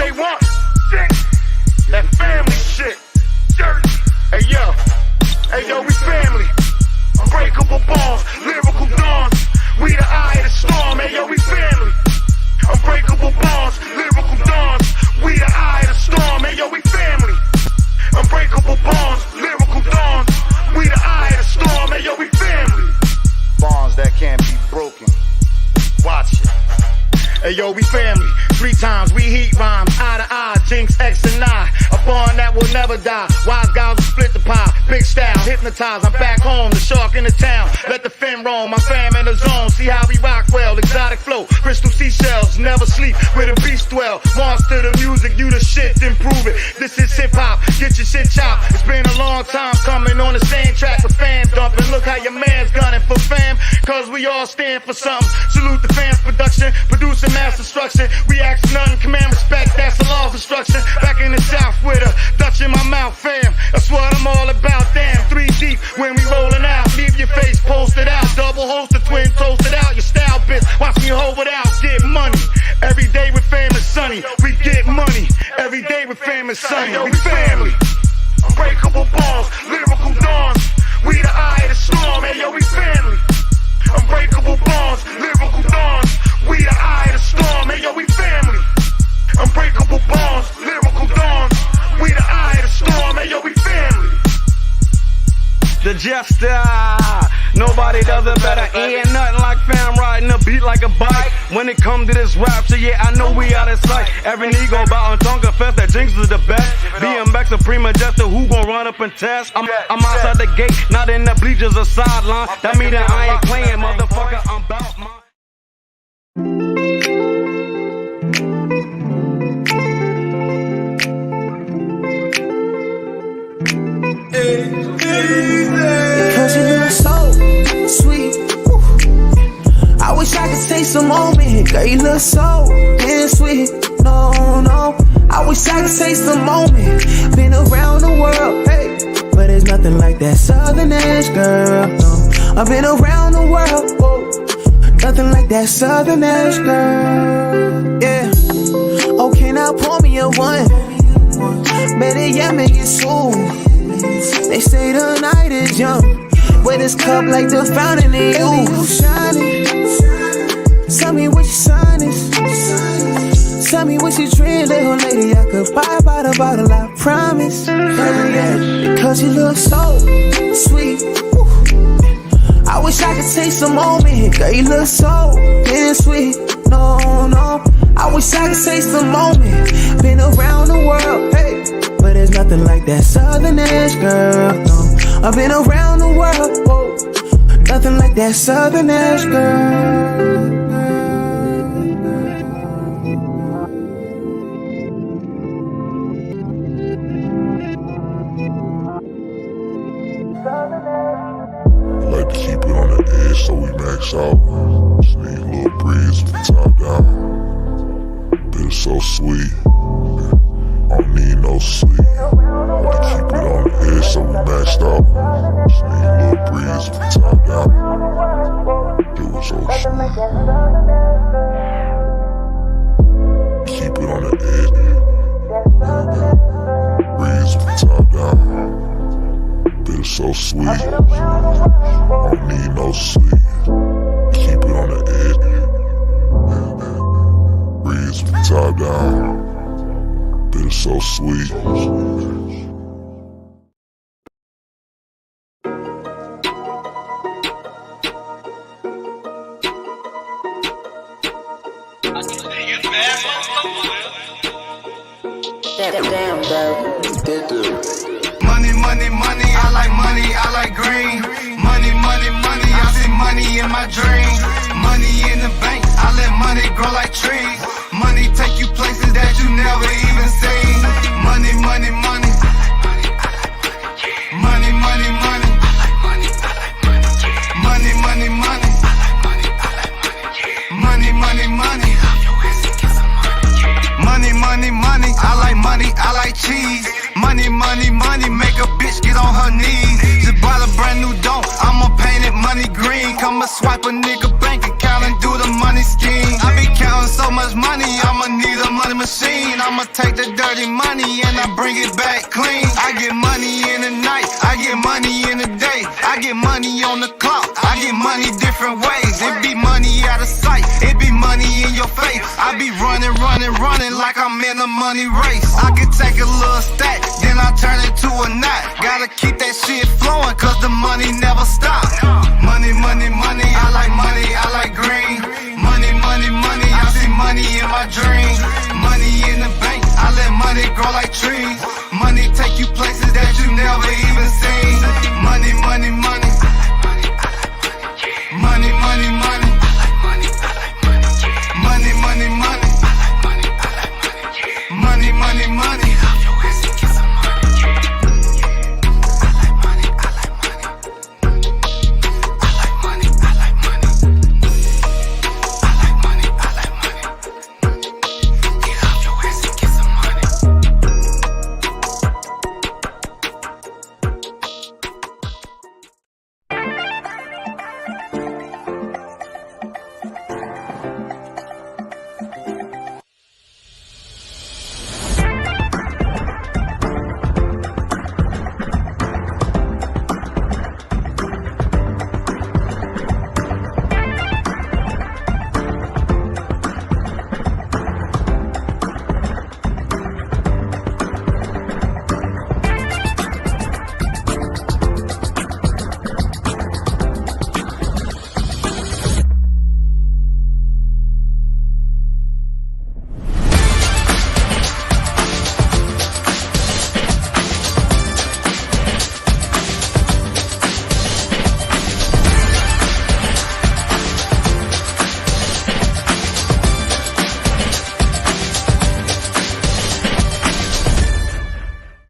they want shit. That family shit. Jersey. Hey yo, we family. Unbreakable bonds, lyrical dawns. We the eye of the storm. Hey yo, we family. Unbreakable bonds, lyrical dawns. We the eye of the storm. Hey yo, we family. Unbreakable bonds, lyrical dawns. We the eye of the storm. Hey yo, we family. Bonds that can't be broken. Watch it. Hey yo, we family. 3 times we heat rhyme, eye to eye, Jinx, X and I. A bond that will never die. Wise guys will split the pie. Big style, hypnotized. I'm back home, the shark in the town. Let the fin roam, my fam in the zone. See how we rock well, exotic flow. Crystal seashells, never sleep where the beast dwell. Monster the music, you the shit, then prove it. This is hip hop, get your shit chopped. It's been a long time coming on the same track with fam dumping. Look how your man's gunning for fam, cause we all stand for something. Salute the fans production, producing mass destruction. We ask nothing, command respect, that's the law of instruction. Back in the south with a Dutch in my mouth, fam. That's what I'm all about, damn. 3 deep when we rolling out. Leave your face posted out. Double holster, twin toasted out. Your style bitch, watch me hold it out. Get money. Every day with fam is sunny. We get money. Every day with fam is sunny. Yo, we family. Unbreakable bonds, lyrical dawns. We the eye of the storm. Hey yo, we family. Unbreakable bonds, lyrical dawns. We the eye of the storm. Hey yo, we family. Unbreakable bonds, lyrical dawns. We the eye of the storm. Hey yo, we family. The jester, nobody does it better. Ain't nothing like fam riding a beat like a bike. When it come to this rap shit, yeah, I know we out of sight. Every nigga bout and tongue confess that Jinx is the best. BMX supreme jester, who gon' run up and test? I'm outside the gate, not in the bleachers or sideline. That mean that I ain't playing, motherfucker, I'm bout mine. Cause you look so sweet. I wish I could take some moment. Girl, you look so damn sweet. No, I wish I could taste the moment. Been around the world, hey, but there's nothing like that Southern ass girl. No, I've been around the world, whoa. Nothing like that Southern ass girl. Yeah. Okay, now pour me a one. Better yet, make it soon. They say the night is young, with this cup like the fountain in you shining. Tell me what your sign is. Tell me what you drink, little lady. I could buy by the bottle, I promise. Yeah, because you look so sweet. I wish I could take some moment. Girl, you look so damn sweet. No, I wish I could taste the moment. Been around the world, hey, but there's nothing like that Southern ass girl. No, I've been around the world, whoa. Nothing like that Southern ass girl. Like to keep it on the edge so we max out. Just need a little breeze from top down. Been so sweet. I don't need no sleep. Like to keep it on the edge so we maxed out. Just need a little breeze from top down. It was so sweet. Keep it on the edge. Breeze from top down. Been so sweet. I don't need no sleep. Keep it on the edge. Breeze from top down. Been so sweet. Damn, bro. Money, I like money, I like green. Money, I see money in my dreams. Money in the bank, I let money grow like trees. Money take you places that you never even seen. Money. Money. I like money, I like cheese. Money, make a bitch get on her knees. Just bought a brand new dome, I'ma paint it money green. Come and swipe a nigga bank account. count and do the money scheme. I be counting so much money, I'ma need a money machine. I'ma take the dirty money and I bring it back clean. I get money in the night, I get money in the day. I get money on the clock, I get money different ways. It be money out of sight, it be money in your face. I be running like I'm in a money race. I can take a little stack, then I turn it to a knot. Gotta keep that shit flowing, cause the money never stop. Money, money, money, I like green. Money, money, money, I see money in my dreams. Money in the bank, I let money grow like trees. Money take you places that you never even seen. Money, money, money. Money, money, money. Money, money, money. Money, money, money.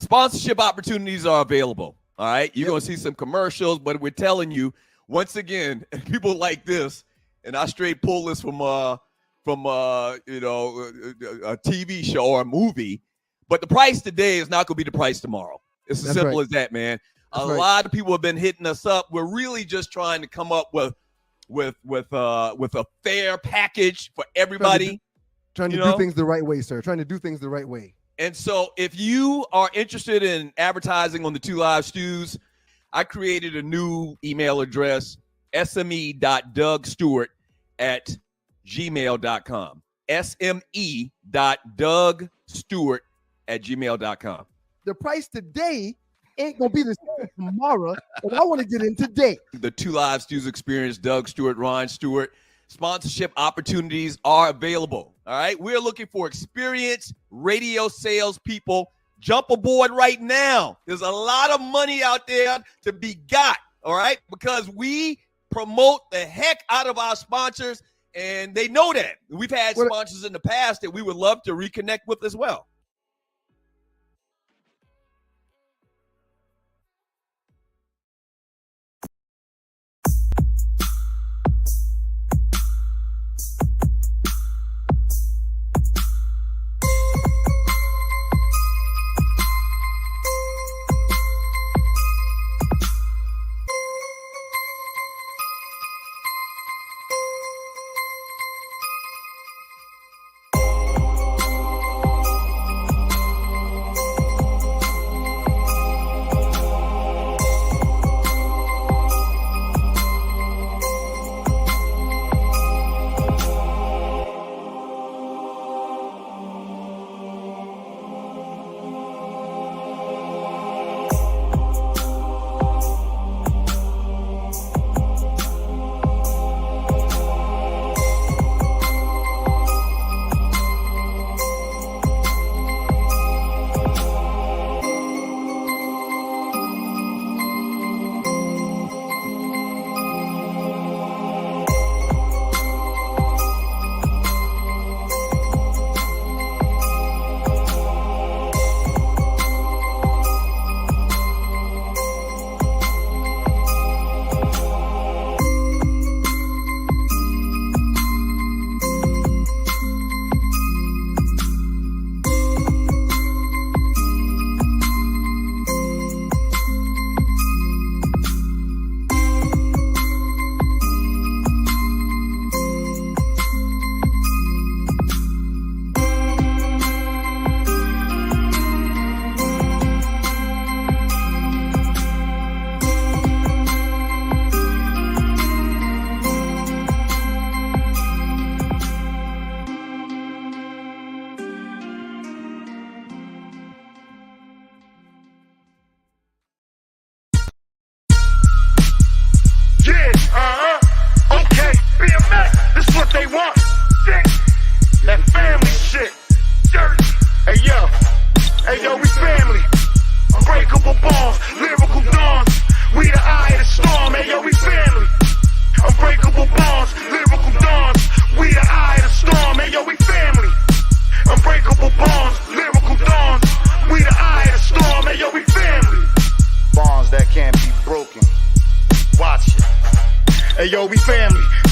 Sponsorship opportunities are available. All right. You're going to see some commercials, but we're telling you once again, people like this, and I straight pull this from a TV show or a movie, but the price today is not going to be the price tomorrow. It's as simple as that, man. A lot of people have been hitting us up. We're really just trying to come up with a fair package for everybody. Trying to do things the right way, sir. Trying to do things the right way. And so if you are interested in advertising on the Two Live Stews, I created a new email address, sme.dougstewart@gmail.com. sme.dougstewart@gmail.com. The price today ain't going to be the same tomorrow, but I want to get in today. The Two Live Stews experience, Doug Stewart, Ron Stewart. Sponsorship opportunities are available. All right. We're looking for experienced radio sales people. Jump aboard right now. There's a lot of money out there to be got. All right. Because we promote the heck out of our sponsors, and they know that. We've had sponsors in the past that we would love to reconnect with as well.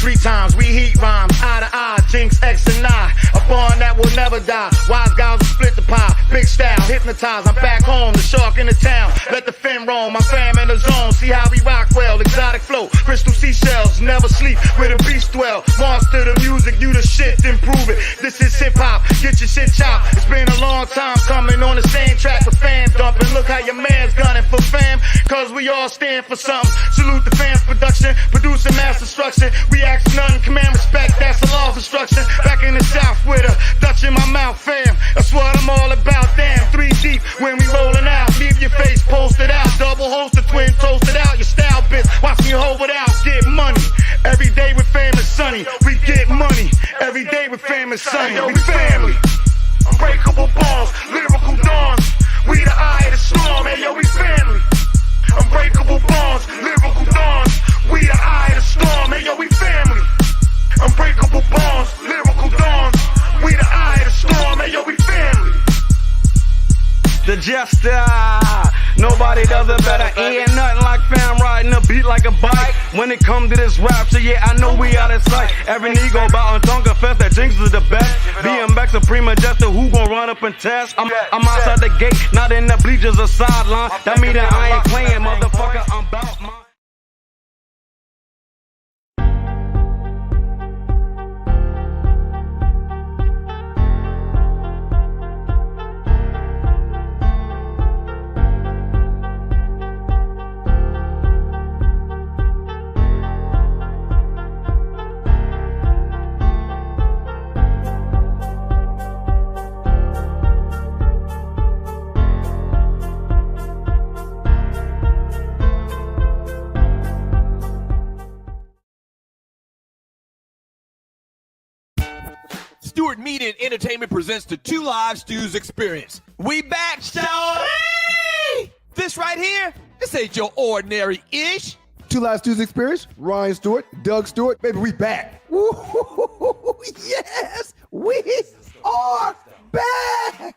3 times, we heat rhymes, eye to eye, Jinx, X and I. A bond that will never die. Wise guys will split the pie. Big style, hypnotize. I'm back home, the shark in the town. Let the fin roam, my fam in the zone. See how we rock well, exotic flow. Crystal seashells, never sleep where the beast dwell. Monster the music, you the shit, then prove it. This is hip hop, get your shit chopped. It's been a long time coming on the same track with fam dumping. Look how your man's gunning for fam, cause we all stand for something. Salute the fans production, producing mass destruction. We ask nothing, command respect, that's the law of instruction. Back in the south with a Dutch in my mouth, fam. That's what I'm all about, damn. 3 deep when we rolling out. Leave your face posted out. Double holster, twin toasted out. Your style bitch, watch me hold it out. Get money. Every day with fam is sunny. We get money. Every day with fam is sunny. Yo, we family. Unbreakable balls, lyrical dawns. We the eye of the storm, hey yo, we family. Unbreakable bonds, lyrical dawns. We the eye of the storm, hey yo, we family. Unbreakable bonds, lyrical dawns. We the eye of the storm, hey yo, we family. The Jester, nobody does it better. Ain't nothing like fam riding a beat like a bike. When it come to this rap, so yeah, I know we out of sight. Every nigga about on Tonka Fest, that Jinx is the best. BMX Supreme Jester, who gon' run up and test? I'm outside the gate, not in the bleachers or sideline. That mean that I ain't playing, motherfucker, I'm bout mine. Stewart Media and Entertainment presents the Two Live Stews Experience. We back, Shawty! This right here, this ain't your ordinary-ish. Two Live Stews Experience, Ryan Stewart, Doug Stewart, baby, we back. Woo-hoo-hoo-hoo-hoo. Yes, we are back.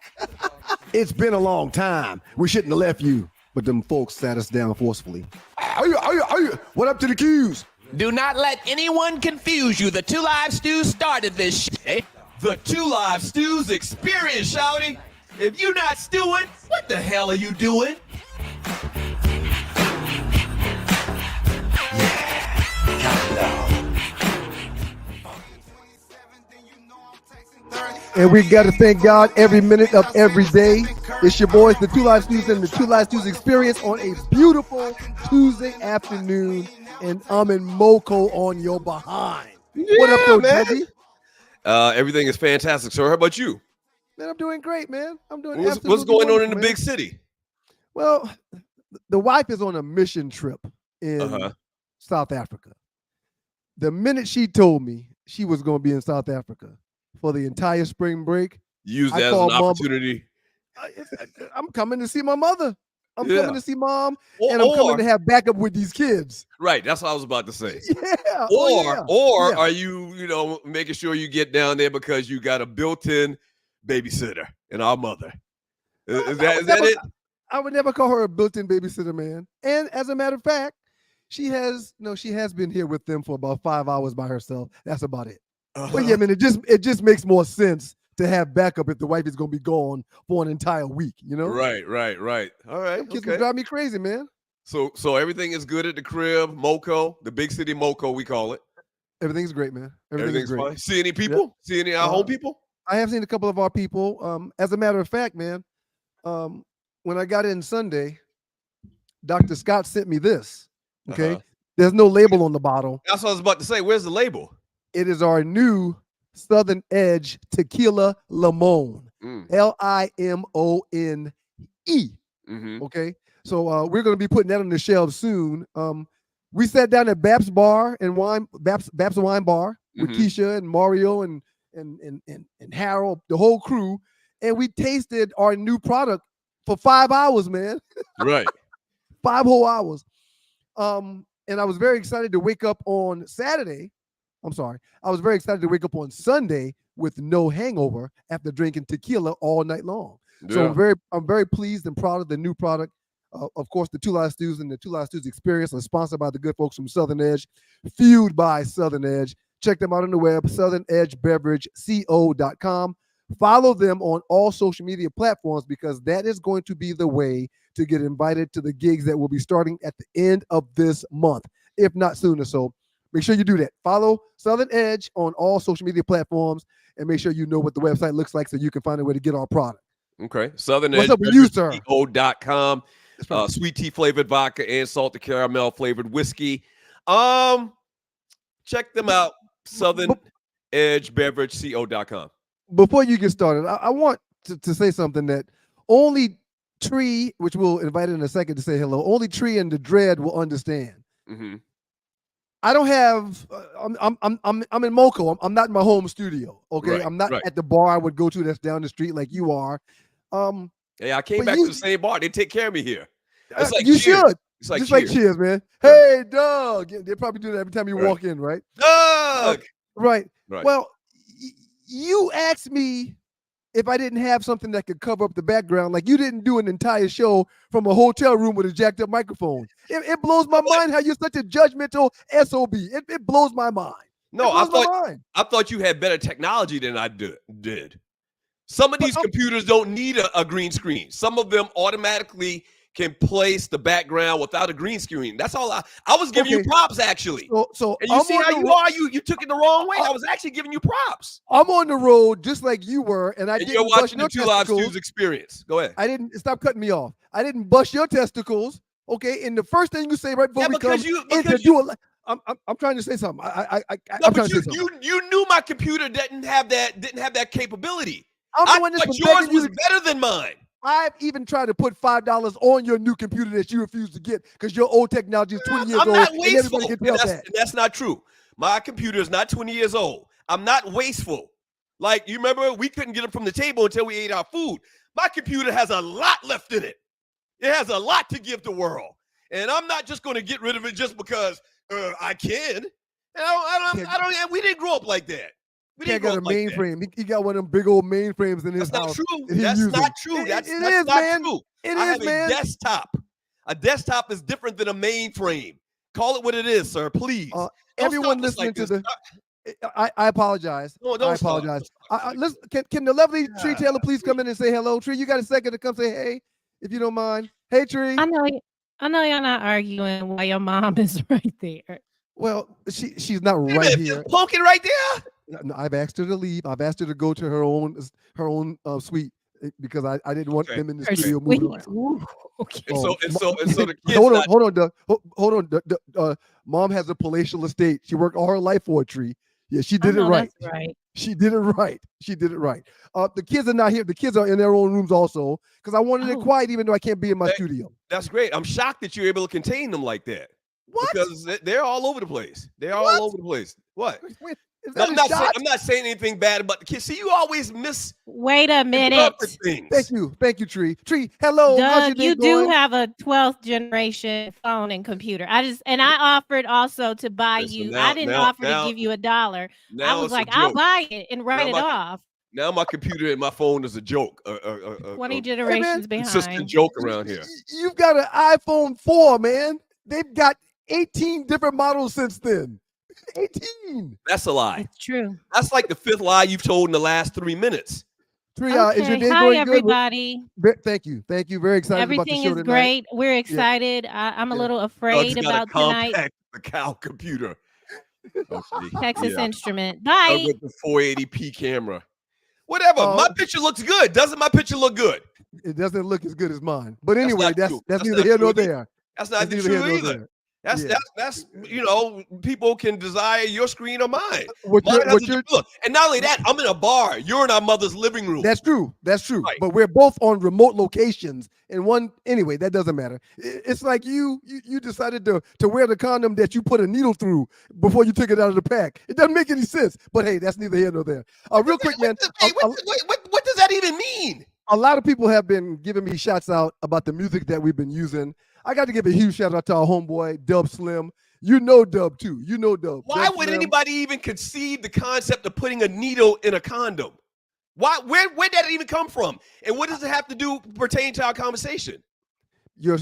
It's been a long time. We shouldn't have left you, but them folks sat us down forcefully. What up to the Qs? Do not let anyone confuse you. The Two Live Stews started this shit. The Two Live Stews Experience, Shawty. If you not stewing, what the hell are you doing? And we got to thank God every minute of every day. It's your boys, the Two Live Stews and the Two Live Stews Experience on a beautiful Tuesday afternoon. And I'm in Moco on your behind. What up, though, Jesse? Everything is fantastic, sir. How about you? Man, I'm doing great, man. I'm doing What's going on in the big city? Well, the wife is on a mission trip in South Africa. The minute she told me she was going to be in South Africa for the entire spring break, use that as an opportunity. I'm coming to see my mother. I'm coming to see mom, and I'm coming to have backup with these kids. Right, that's what I was about to say. Yeah. Or are you, making sure you get down there because you got a built-in babysitter and our mother? Is that it? I would never call her a built-in babysitter, man. And as a matter of fact, she has been here with them for about 5 hours by herself. That's about it. But yeah, man, it just makes more sense to have backup if the wife is going to be gone for an entire week, you know? Right. All right. Kids will drive me crazy, man. So everything is good at the crib, Moco, the big city Moco, we call it. Everything's great, man. Everything's great. Fine. See any people? Yep. See any home people? I have seen a couple of our people. As a matter of fact, man, when I got in Sunday, Dr. Scott sent me this. Okay. There's no label on the bottle. That's what I was about to say. Where's the label? It is our new Southern Edge Tequila Limon. Limone. Okay. So we're going to be putting that on the shelves soon. We sat down at Babs Bar and Babs Wine Bar with Keisha and Mario and Harold, the whole crew, and we tasted our new product for 5 hours, man. Right. 5 whole hours. And I was very excited to wake up on Saturday. I was very excited to wake up on Sunday with no hangover after drinking tequila all night long. Yeah. So I'm very pleased and proud of the new product. Of course, the Two Live Stews and the Two Live Stews Experience are sponsored by the good folks from Southern Edge, fueled by Southern Edge. Check them out on the web, southernedgebeverage.co.com. Follow them on all social media platforms because that is going to be the way to get invited to the gigs that will be starting at the end of this month, if not sooner. So make sure you do that. Follow Southern Edge on all social media platforms and make sure you know what the website looks like so you can find a way to get our product. Okay. Southern What's Edge. up with you, sir? Co.com. Sweet tea flavored vodka and salted caramel flavored whiskey. Check them out. Southern Edge Beverage Co.com. Before you get started, I want to say something that only Tree, which we'll invite in a second to say hello, only Tree and the Dread will understand. Mm-hmm. I don't have. I'm in Moco. I'm not in my home studio. Okay, Right, I'm not right. at the bar I would go to that's down the street like you are. Yeah, I came But back you- to the same bar. They take care of me here. It's like you Cheers. should. It's like Just Cheers. like Cheers, man. Hey, Doug. Yeah, they probably do that every time you Right. walk in, right? Doug. Right. Right. Well, you asked me if I didn't have something that could cover up the background. Like you didn't do an entire show from a hotel room with a jacked up microphone. It blows my mind how you're such a judgmental SOB. It blows my mind. No, It I blows my thought mind. I thought you had better technology than I did. Some of these computers don't need a green screen. Some of them automatically can place the background without a green screen. That's all. I was giving you Okay. props actually. So And you I'm see on how the you ro- are. You took it the wrong way. I was actually giving you props. I'm on the road just like you were, and I And didn't you're bust watching your the Two Live testicles. Stews experience. Go ahead. I didn't stop cutting me off. I didn't bust your testicles. Okay, and the first thing you say right before Yeah, we because come you- is to because do a. I'm trying to say something. No, I'm trying but to say something. you knew my computer didn't have that capability. I'm I doing this thought for yours begging you was to- better than mine. I've even tried to put $5 on your new computer that you refuse to get because your old technology is 20 years I'm old. not And wasteful. everybody can tell that. And that's not true. My computer is not 20 years old. I'm not wasteful. Like, you remember, we couldn't get it from the table until we ate our food. My computer has a lot left in it. It has a lot to give the world. And I'm not just going to get rid of it just because I can. And I don't, we didn't grow up like that. We He didn't got grow a up like that. mainframe. He got one of them big old mainframes in his That's not house. true. that he That's using. not true. It That's is, not man. true. It I is, have man. a desktop. A desktop is different than a mainframe. Call it what it is, sir. Please. Don't Everyone stop us listening like to this. the. I apologize. No, don't I stop. apologize. Listen, can the lovely Tree Taylor please come in and say hello? Tree, you got a second to come say hey, if you don't mind. Hey, Tree. I know y'all not arguing while your mom is right there. Well, she's not Wait a right minute, here. poking right there. No, I've asked her to leave. I've asked her to go to her own suite because I didn't want them in the Her studio sweet. moving around. Ooh, okay. And so the kids. Hold on, not- hold on, Doug. Hold on. Mom has a palatial estate. She worked all her life for a Tree. Yeah, she did it know right. That's right. She did it right. She did it right. The kids are not here. The kids are in their own rooms also because I wanted it Oh. quiet even though I can't be in my Hey, studio. That's great. I'm shocked that you're able to contain them like that. What? Because they're all over the place. They're What? all over the place. What? Wait, is No, that a shot? I'm not saying anything bad about the kids. See, you always Wait a minute. misinterpret things. Thank you, Tree. Tree, hello. How's your Doug, day you going? do have a 12th generation phone and computer. I offered also to buy Listen, you. now- I didn't now- offer now- to give you $1. I Now was it's a like, I'll joke. buy it and write Now it my- off. Now my computer and my phone is a joke. 20 generations consistent behind. joke around here. You've got an iPhone 4, man. They've got 18 different models since then. 18. That's a lie. It's true. That's like the fifth lie you've told in the last 3 minutes. Tree, is your Okay. day Hi, going everybody. good? Thank you. Thank you. Very excited about the Everything show is tonight. great. We're excited. I'm a Yeah. little Doug's afraid got about a tonight. compact cow computer. Okay. Texas Yeah. Instrument. Doug Bye. with the 480p camera. Whatever. Oh. My picture looks good. Doesn't my picture look good? It doesn't look as good as mine. But That's anyway, not that's true. that's That's neither not here true nor either. there. That's not That's true neither here nor either. there. That's Yeah. that's people can desire your screen or mine. What Mine you're- has what a- you're- look, and not only that, I'm in a bar. You're in our mother's living room. That's true. That's true. Right. But we're both on remote locations. And one anyway, that doesn't matter. It's like you decided to wear the condom that you put a needle through before you took it out of the pack. It doesn't make any sense. But hey, that's neither here nor there. Real quick, man. What does that even mean? A lot of people have been giving me shots out about the music that we've been using. I got to give a huge shout out to our homeboy Dub Slim. You know Dub too. You know Dub. Why Dub would Slim. anybody even conceive the concept of putting a needle in a condom? Why? Where did that even come from? And what does it have to do pertain to our conversation? Your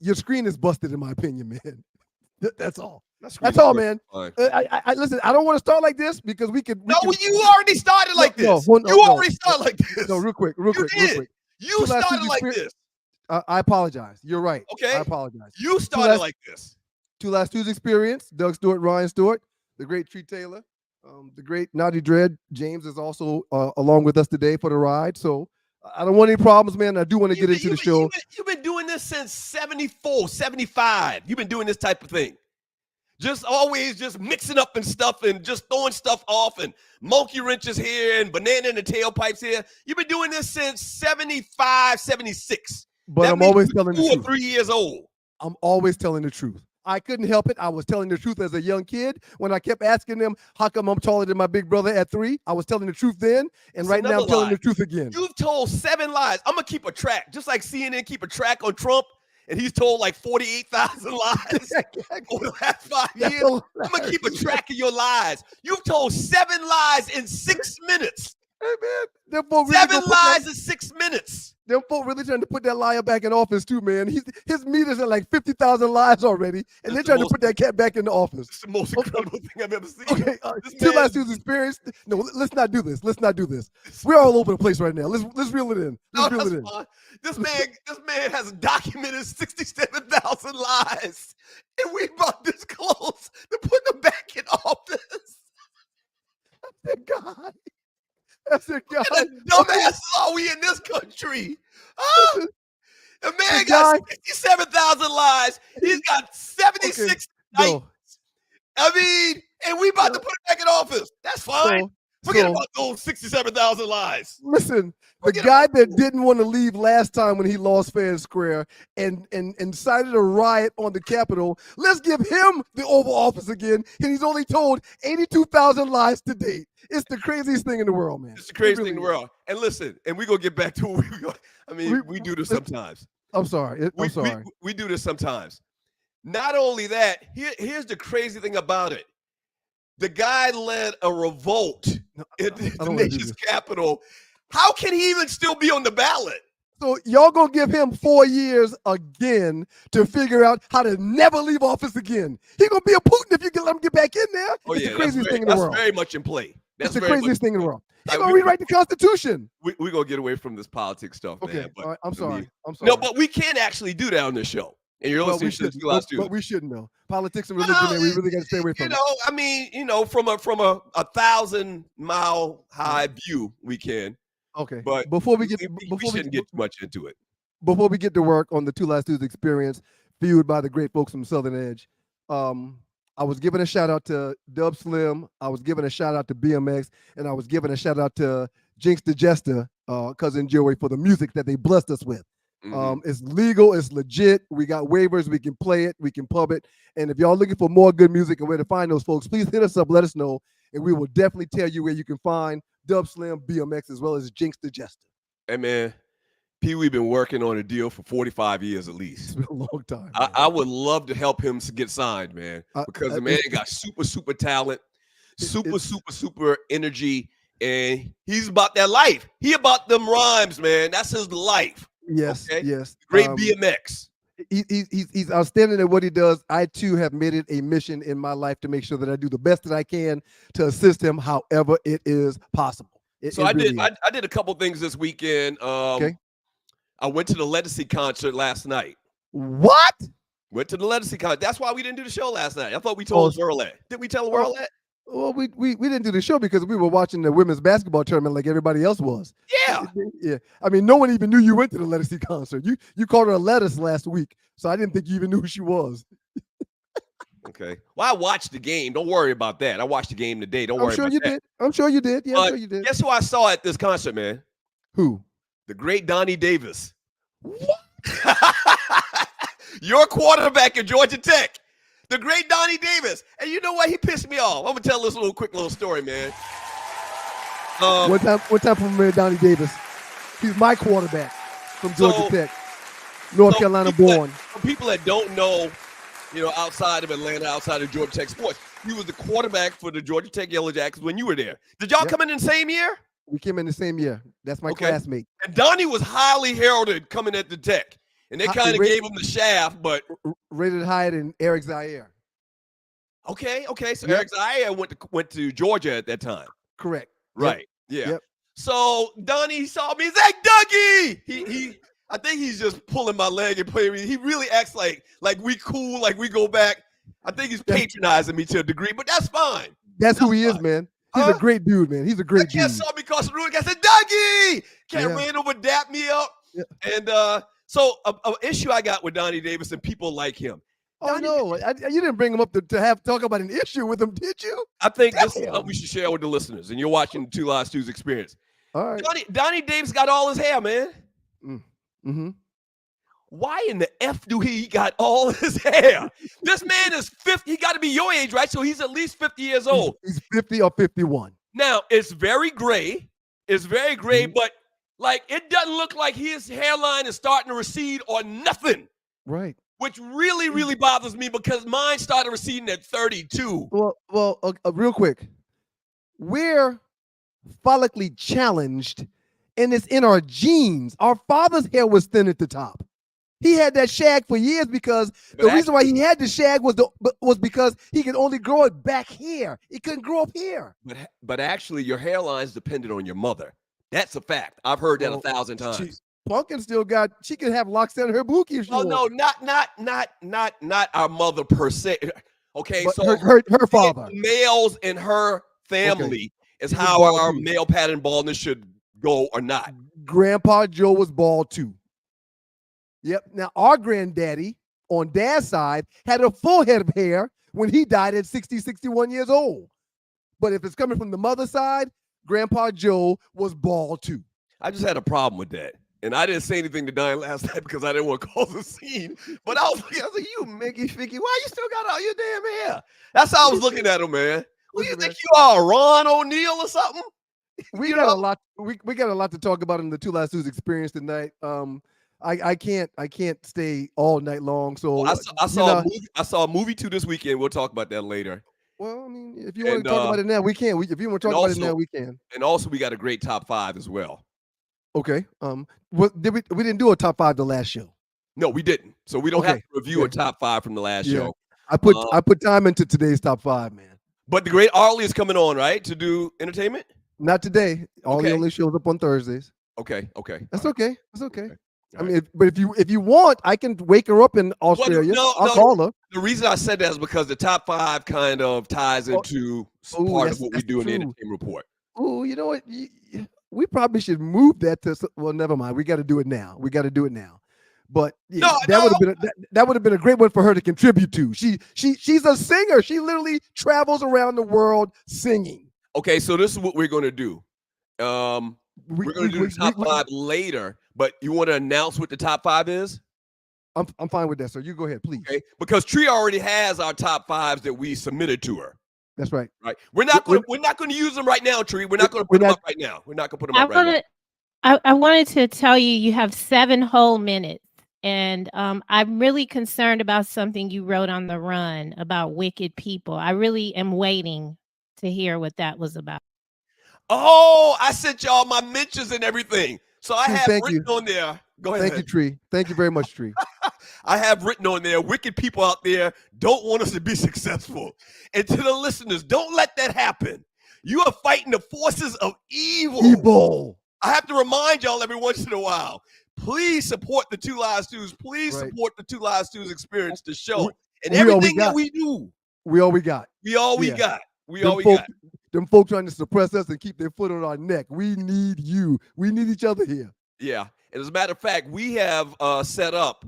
Your screen is busted, in my opinion, man. That's all. That's all, man. Fine. Listen. I don't want to start like this because we could. You already started like this. You already started like this. No, real quick. You started like this. I apologize. You're right. Okay. I apologize. You started like this. Two Last Tuesday experience. Doug Stewart, Ryan Stewart, the great Tree Taylor, the great Naughty Dread. James is also along with us today for the ride. So I don't want any problems, man. I do want to get into the show. You've been doing this since 74, 75. You've been doing this type of thing. Just always just mixing up and stuff and just throwing stuff off and monkey wrenches here and banana in the tailpipes here. You've been doing this since 75, 76. But I'm always telling the truth. 2 or 3 years old. I'm always telling the truth. I couldn't help it. I was telling the truth as a young kid. When I kept asking them, how come I'm taller than my big brother at 3? I was telling the truth then, and right now I'm telling the truth again. You've told 7 lies. I'm going to keep a track, just like CNN keep a track on Trump, and he's told like 48,000 lies over the last 5 years. I'm going to keep a track of your lies. You've told 7 lies in 6 minutes. Hey, man. 7 lies in 6 minutes. Them folk really trying to put that liar back in office too, man. His meter's at like 50,000 lies already, and they're trying to put that cat back in the office. It's the most incredible thing I've ever seen. Okay, Two Last Tuesday experience. No, let's not do this. Let's not do this. We're all over the place right now. Let's reel it in. Fine. This man has documented 67,000 lies, and we brought this close to putting them back in office. Thank God. That's a guy. Dumbasses are we in this country? Huh? The man got 67,000 lies. He's got 76 nights. I mean, and we about to put it back in office. That's fine. Forget about those 67,000 lies. Listen, the guy that didn't want to leave last time when he lost fair and square and incited a riot on the Capitol, let's give him the Oval Office again. And he's only told 82,000 lies to date. It's the craziest thing in the world, man. It's the craziest thing in the world. And listen, and we're going to get back to what we go. I mean, we do this sometimes. I'm sorry. We do this sometimes. Not only that, here's the crazy thing about it. The guy led a revolt in the nation's capital. How can he even still be on the ballot? So y'all gonna give him 4 years again to figure out how to never leave office again. He gonna be a Putin if you can let him get back in there. It's the craziest thing in the world. That's very much in play. It's the craziest thing in the world. He's gonna rewrite the Constitution. We're gonna get away from this politics stuff, man. Okay, all right, I'm sorry. No, but we can't actually do that on this show. And you're listening to the last two. But we shouldn't know. Politics and religion, man, we really got to stay away from it. I mean, from a 1,000-mile high view, we can. Okay. But before we shouldn't get too much into it. Before we get to work on the Two Last Tuesday experience, fueled by the great folks from Southern Edge, I was giving a shout out to Dub Slim. I was giving a shout out to BMX, and I was giving a shout out to Jinx the Jester, cousin Joey, for the music that they blessed us with. It's legal, it's legit. We got waivers, we can play it, we can pub it. And if y'all looking for more good music and where to find those folks, please hit us up, let us know, and we will definitely tell you where you can find Dub Slim, BMX, as well as Jinx the Jester. Hey man, P, we've been working on a deal for 45 years at least. It's been a long time. I would love to help him to get signed, man, because the man got super talent, super energy, and he's about that life. He about them rhymes, man. That's his life. Yes, okay? Yes. Great BMX. He's outstanding at what he does. I too have made it a mission in my life to make sure that I do the best that I can to assist him however it is possible. I did a couple things this weekend. Okay. I went to the Legacy concert last night. What? Went to the Legacy concert. That's why we didn't do the show last night. I thought we told the world that. Didn't we tell the world that? Well, we didn't do the show because we were watching the women's basketball tournament like everybody else was. Yeah. Yeah. I mean, no one even knew you went to the Legacy concert. You called her a lettuce last week, so I didn't think you even knew who she was. Okay. Well, I watched the game. Don't worry about that. I watched the game today. Don't worry about that. I'm sure you did. Yeah, I'm sure you did. Guess who I saw at this concert, man? Who? The great Donnie Davis. What? Your quarterback at Georgia Tech. The great Donnie Davis. And you know what? He pissed me off. I'm going to tell this quick little story, man. One time from Donnie Davis. He's my quarterback from Georgia Tech. North Carolina born. For people that don't know, outside of Atlanta, outside of Georgia Tech sports, he was the quarterback for the Georgia Tech Yellow Jackets when you were there. Did y'all come in the same year? We came in the same year. That's my classmate. And Donnie was highly heralded coming at the Tech. And they kind of gave him the shaft, but Rated Hyatt and Eric Zaire. Okay. So Yep. Eric Zaire went to Georgia at that time. Correct. Right. Yep. Yeah. Yep. So Donnie saw me. He's like, Dougie. I think he's just pulling my leg and playing me. He really acts like we cool, like we go back. I think he's patronizing me to a degree, but that's fine. That's who he is, man. He's a great dude, man. He's a great dude. Cat saw me across the room. I said, Dougie. Cat ran over, dapped me up. Yeah. And so an issue I got with Donnie Davis and people like him. Oh no, you didn't bring him up to talk about an issue with him, did you? I think this is something we should share with the listeners, and you're watching Two Live Stu's experience. All right. Donnie Davis got all his hair, man. Mm-hmm. Why in the F do he got all his hair? This man is 50. He got to be your age, right? So he's at least 50 years old. He's 50 or 51. Now, it's very gray. It's very gray, but like it doesn't look like his hairline is starting to recede or nothing. Right. Which really, really bothers me because mine started receding at 32. Well, real quick. We're follically challenged, and it's in our genes. Our father's hair was thin at the top. He had that shag for years because the reason why he had the shag was because he could only grow it back here. He couldn't grow up here. But actually, your hairline is dependent on your mother. That's a fact. I've heard that 1,000 times. Pumpkin still got. She could have locks down her bookie. Oh no, not our mother per se. Okay, but so her father, males in her family is how our male pattern baldness should go or not. Grandpa Joe was bald too. Yep. Now our granddaddy on dad's side had a full head of hair when he died at 60, 61 years old. But if it's coming from the mother's side, Grandpa Joe was bald too. I just had a problem with that. And I didn't say anything to Diane last night because I didn't want to cause a scene. But I was like, you Mickey Ficky, why you still got all your damn hair? That's how I was looking at him, man. Who do you think you are, Ron O'Neal or something? We got a lot. We got a lot to talk about in the Two Live Stu's experience tonight. I can't stay all night long. So I saw a movie too this weekend. We'll talk about that later. Well, I mean, if you want to talk about it now, we can. If you want to talk about it now, we can. And also, we got a great top 5 as well. Okay. We didn't do a top 5 the last show. No, we didn't. So we don't have to review a top 5 from the last show. I put time into today's top 5, man. But the great Arlie is coming on, right, to do entertainment? Not today. Arlie only shows up on Thursdays. Okay. That's okay. That's okay. I mean, but if you want, I can wake her up in Australia. I'll call her. The reason I said that is because the top 5 kind of ties into part of what we do in the entertainment report. Oh, you know what? We probably should move that to. Well, never mind. We got to do it now. But that would have been a great one for her to contribute to. She's a singer. She literally travels around the world singing. Okay, so this is what we're going to do. We're going to do the top 5 later, but you want to announce what the top 5 is? I'm fine with that, sir. You go ahead, please. Okay, because Tree already has our top 5s that we submitted to her. That's right. Right. We're not going to use them right now, Tree. We're not going to put them up right now. We're not going to put them up right now. I wanted to tell you have 7 whole minutes, and I'm really concerned about something you wrote on the run about wicked people. I really am waiting to hear what that was about. Oh, I sent y'all my mentions and everything. So I have written on there. Go ahead. Thank you, Tree. Thank you very much, Tree. I have written on there, wicked people out there don't want us to be successful. And to the listeners, don't let that happen. You are fighting the forces of evil. I have to remind y'all every once in a while, please support the Two Live Stews. Please support the Two Live Stews experience, the show. And everything that we do. We all we got. We all we got. Them folk trying to suppress us and keep their foot on our neck. We need you. We need each other here. Yeah. And as a matter of fact, we have set up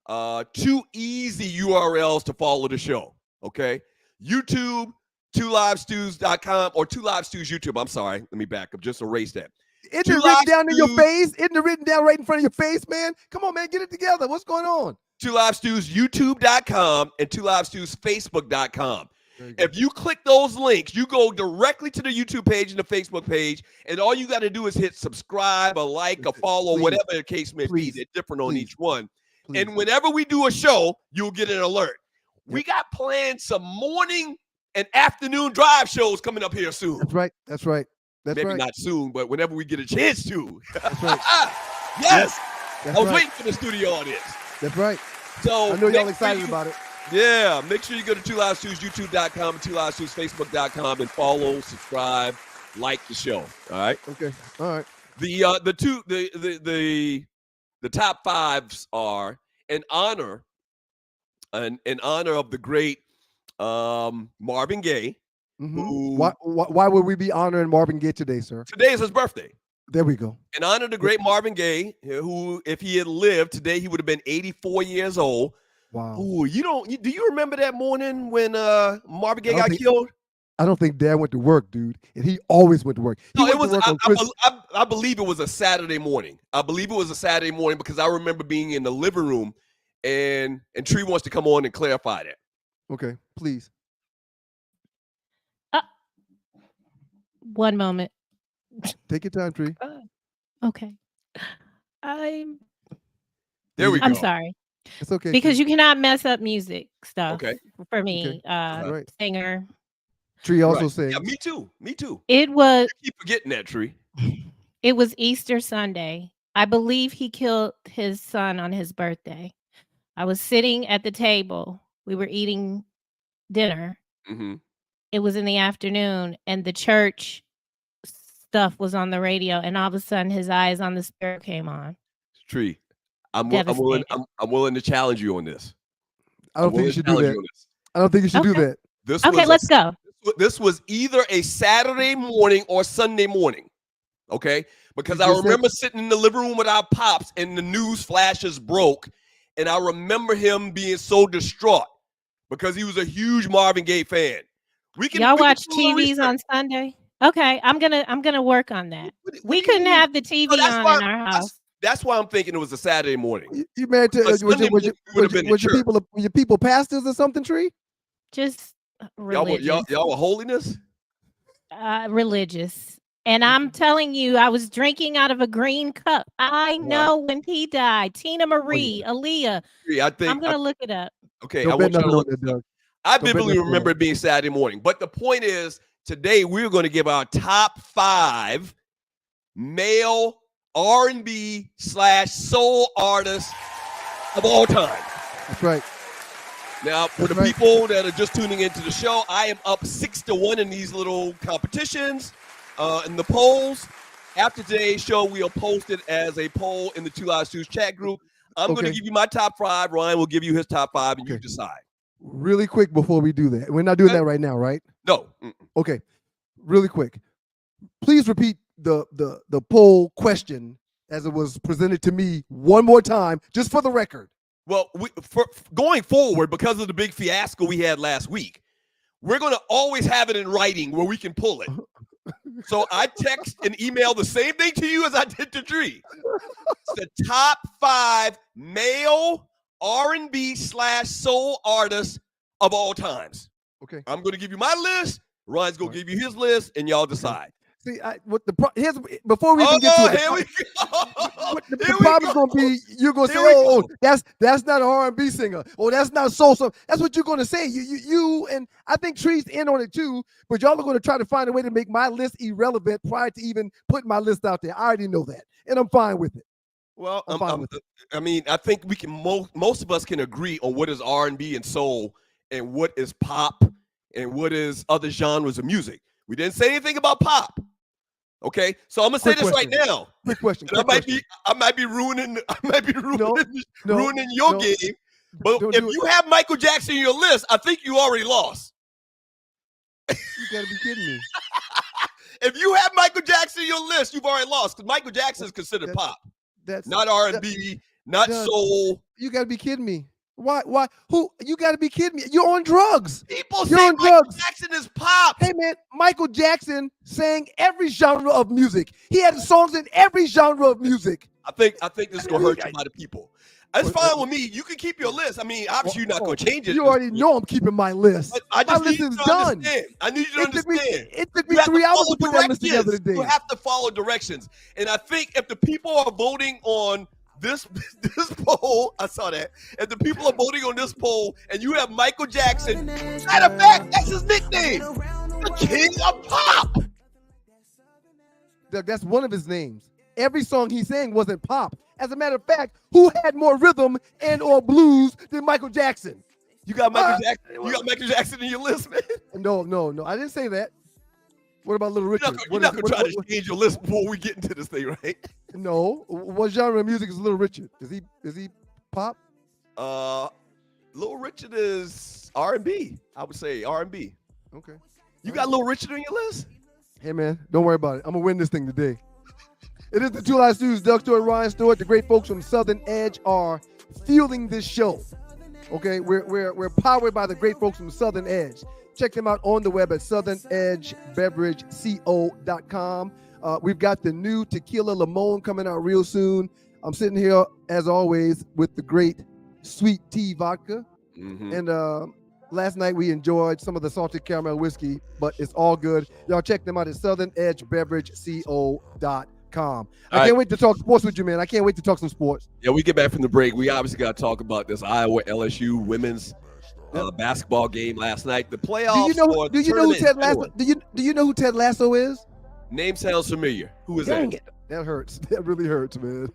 2 easy URLs to follow the show. Okay. YouTube, 2livestews.com or 2 Live Stews YouTube. I'm sorry. Let me back up. Just erase that. Isn't it written down in your face? Isn't it written down right in front of your face, man? Come on, man. Get it together. What's going on? 2 Live Stews YouTube.com and 2 Live Stews Facebook.com. If you click those links, you go directly to the YouTube page and the Facebook page, and all you got to do is hit subscribe, a like, a follow, whatever the case may be. They're different on each one. And whenever we do a show, you'll get an alert. We got planned some morning and afternoon drive shows coming up here soon. That's right. Maybe not soon, but whenever we get a chance to. That's right. Yes. That's I was right. waiting for the studio audience. That's right. So I know y'all make excited sure you- about it. Yeah, make sure you go to Two Live Stews, YouTube.com, and Two Live Stews, Facebook.com, and follow, subscribe, like the show. All right. Okay. All right. The top fives are in honor of the great Marvin Gaye. Who Why would we be honoring Marvin Gaye today, sir? today is his birthday. There we go. In honor of the great Marvin Gaye, who, if he had lived today, he would have been 84 years old. Wow. Ooh, do you remember that morning when Marvin Gaye got think- killed? I don't think Dad went to work, dude, and he always went to work. He No, went it was. to work on Christmas. I believe it was a Saturday morning. I believe it was a Saturday morning because I remember being in the living room, and Tree wants to come on and clarify that. Okay, please. One moment. Take your time, Tree. Okay. There we go. I'm sorry. It's okay. Because Tree. you cannot mess up music stuff. Okay. For me, Right. singer. Tree also Right. sings. Yeah, me too. Me too. It was I keep forgetting that, Tree. Easter Sunday. I believe he killed his son on his birthday. I was sitting at the table. We were eating dinner. Mm-hmm. It was in the afternoon, and the church stuff was on the radio, and all of a sudden his eyes on the spirit came on. Tree, I'm willing to challenge you on this. I don't think you should do that. I don't think you should do Okay. that. Okay, let's go. This was either a Saturday morning or Sunday morning. Okay, because You I just said- remember sitting in the living room with our pops, and the news flashes broke, and I remember him being so distraught because he was a huge Marvin Gaye fan. Y'all watch do a little TVs on research. Sunday? Okay, I'm gonna work on that. What do We you couldn't mean? have the TV No, that's on why- in our house. That's why I'm thinking it was a Saturday morning. You mad to But Sunday morning, we would have been in was your church. people pastors or something, Tree? Just Y'all religious. were holiness. Religious. And I'm telling you, I was drinking out of a green cup. I know when he died. Tina Marie, Aaliyah. Tree, I think. I'm gonna look it up. Okay, Don't I bet want you to nothing on look. that, Doug. I Don't bet vividly nothing on remember that. it being Saturday morning. But the point is, today we're going to give our top 5 male R&B / soul artists of all time. That's right. Now, for That's the right. people that are just tuning into the show, I am up 6-1 in these little competitions, in the polls. After today's show, we'll post it as a poll in the Two Live Stews chat group. I'm going to Okay. give you my top 5. Ryan will give you his top 5, and you Okay. decide. Really quick before we do that. We're not doing Okay. that right now, right? No. Okay. Really quick. Please repeat the poll question as it was presented to me one more time, just for the record. Well, for going forward, because of the big fiasco we had last week, we're going to always have it in writing where we can pull it. So I text and email the same thing to you as I did to Dree. It's the top 5 male R&B / soul artists of all times. Okay. I'm going to give you my list. Ryan's going to give you his list, and y'all decide. See, here's before we even get to it. Here we go. The Here we problem's go. gonna be you're gonna say, Here we oh, go. that's not an R&B singer, or that's not soul. So that's what you're gonna say. You and I think Tree's in on it too. But y'all are gonna try to find a way to make my list irrelevant prior to even putting my list out there. I already know that, and I'm fine with it. Well, I'm fine with it. I mean, I think we can most of us can agree on what is R&B and soul, and what is pop, and what is other genres of music. We didn't say anything about pop. Okay, so I'm gonna say Quick this question. right now. Quick question. And I might be ruining No, ruining your no. game. But Don't if do it. you have Michael Jackson in your list, I think you already lost. You gotta be kidding me. If you have Michael Jackson in your list, you've already lost because Michael Jackson is considered pop, That's not R&B, not Doug, soul. You gotta be kidding me. Why? Who? You gotta be kidding me. You're on drugs. People You're say on Michael drugs. Jackson is pop. Hey man, Michael Jackson sang every genre of music. He had songs in every genre of music. I think this is gonna hurt a lot of people. It's fine with me. You can keep your list. I mean, obviously you're not gonna change it. You already know I'm keeping my list. But I just my need list you is to done. understand. I need you to It took me, understand. it took me You have to 3 hours follow to put that list together directions. today. You have to follow directions. And I think if the people are voting on this poll, I saw that. If the people are voting on this poll and you have Michael Jackson, matter of fact, that's his nickname, the king of pop. That's one of his names. every song he sang wasn't pop. As a matter of fact, who had more rhythm and or blues than Michael Jackson? You got Michael Jackson. You got Michael Jackson in your list, man. No. I didn't say that. What about Little Richard? You're not gonna try to change your list before we get into this thing, right? No. What genre of music is Little Richard? Is he pop? Little Richard is R&B. I would say R&B. Okay. You got Little Richard on your list? Hey man, don't worry about it. I'm gonna win this thing today. It is the Two Live Stews, Doug Stewart, Ryan Stewart. The great folks from Southern Edge are fueling this show. Okay, we're powered by the great folks from Southern Edge. Check them out on the web at southernedgebeverageco.com. We've got the new Tequila Limon coming out real soon. I'm sitting here, as always, with the great sweet tea vodka. Mm-hmm. And last night we enjoyed some of the salted caramel whiskey, but it's all good. Y'all check them out at southernedgebeverageco.com. I can't wait to talk sports with you, man. I can't wait to talk some sports. Yeah, we get back from the break. We obviously got to talk about this Iowa LSU women's basketball game last night. The playoffs. Do you know who Ted Lasso? Do you know who Ted Lasso is? Name sounds familiar. Who is Dang that? it. That hurts. That really hurts, man.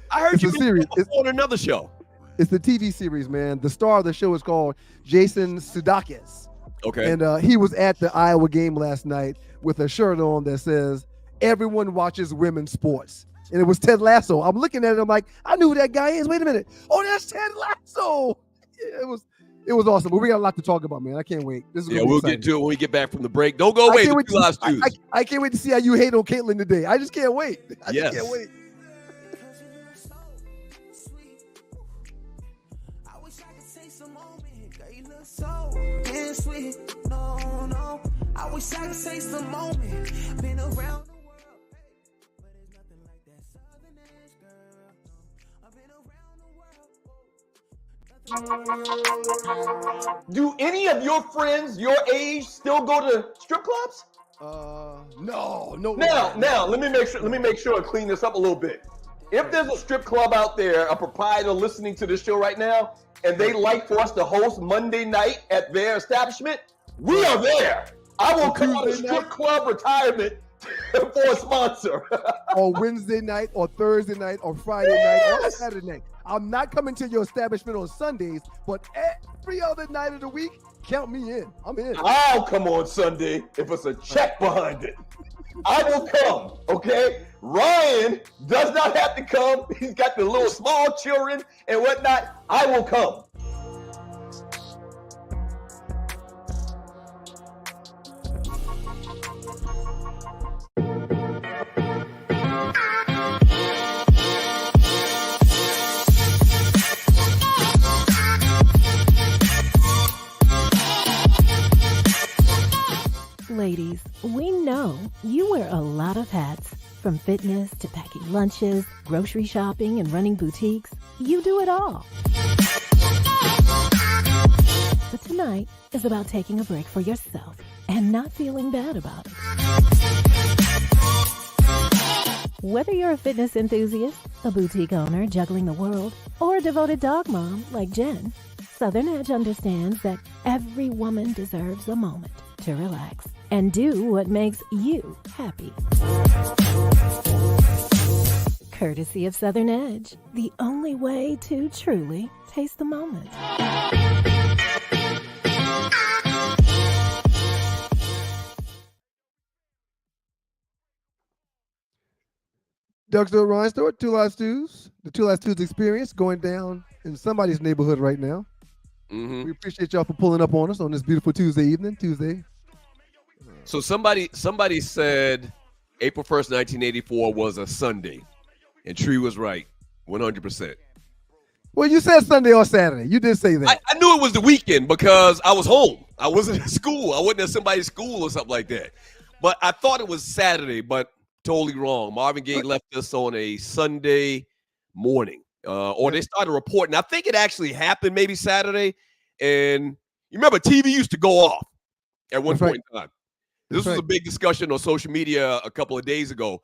I heard It's you a series. on another show. It's the TV series, man. The star of the show is called Jason Sudeikis. Okay. And he was at the Iowa game last night with a shirt on that says, "Everyone watches women's sports." And it was Ted Lasso. I'm looking at it. I'm like, I knew who that guy is. Wait a minute. Oh, that's Ted Lasso. Yeah, it was awesome. But we got a lot to talk about, man. I can't wait. This is We'll exciting. get to it when we get back from the break. Don't go away. I can't wait to see how you hate on Caitlyn today. I just can't wait. I just can't wait. Sweet. No, I wish I could say some moment. Been around the world, but there's nothing like that Southern Edge, girl. I've been around the world. Do any of your friends your age still go to strip clubs? No. Now, let me make sure and clean this up a little bit. If there's a strip club out there, a proprietor listening to this show right now, and they like for us to host Monday night at their establishment, we are there. I will come on a strip club retirement for a sponsor. Or Wednesday night, or Thursday night, or Friday night, or Saturday night. I'm not coming to your establishment on Sundays, but every other night of the week, count me in. I'm in. I'll come on Sunday if it's a check behind it. I will come, okay? Ryan does not have to come. He's got the little small children and whatnot. I will come. Ladies, we know you wear a lot of hats. From fitness to packing lunches, grocery shopping, and running boutiques, you do it all. But tonight is about taking a break for yourself and not feeling bad about it. Whether you're a fitness enthusiast, a boutique owner juggling the world, or a devoted dog mom like Jen, Southern Edge understands that every woman deserves a moment to relax and do what makes you happy. Courtesy of Southern Edge, the only way to truly taste the moment. Doug Stewart, Ryan Stewart, Two Live Stews. The Two Live Stews experience going down in somebody's neighborhood right now. Mm-hmm. We appreciate y'all for pulling up on us on this beautiful Tuesday evening. So somebody said April 1st, 1984 was a Sunday. And Tree was right, 100%. Well, you said Sunday or Saturday. You did say that. I knew it was the weekend because I was home. I wasn't at school. I wasn't at somebody's school or something like that. But I thought it was Saturday, but totally wrong. Marvin Gaye left us on a Sunday morning. Or they started reporting. I think it actually happened maybe Saturday. And you remember TV used to go off at one point in time. This was a big discussion on social media a couple of days ago.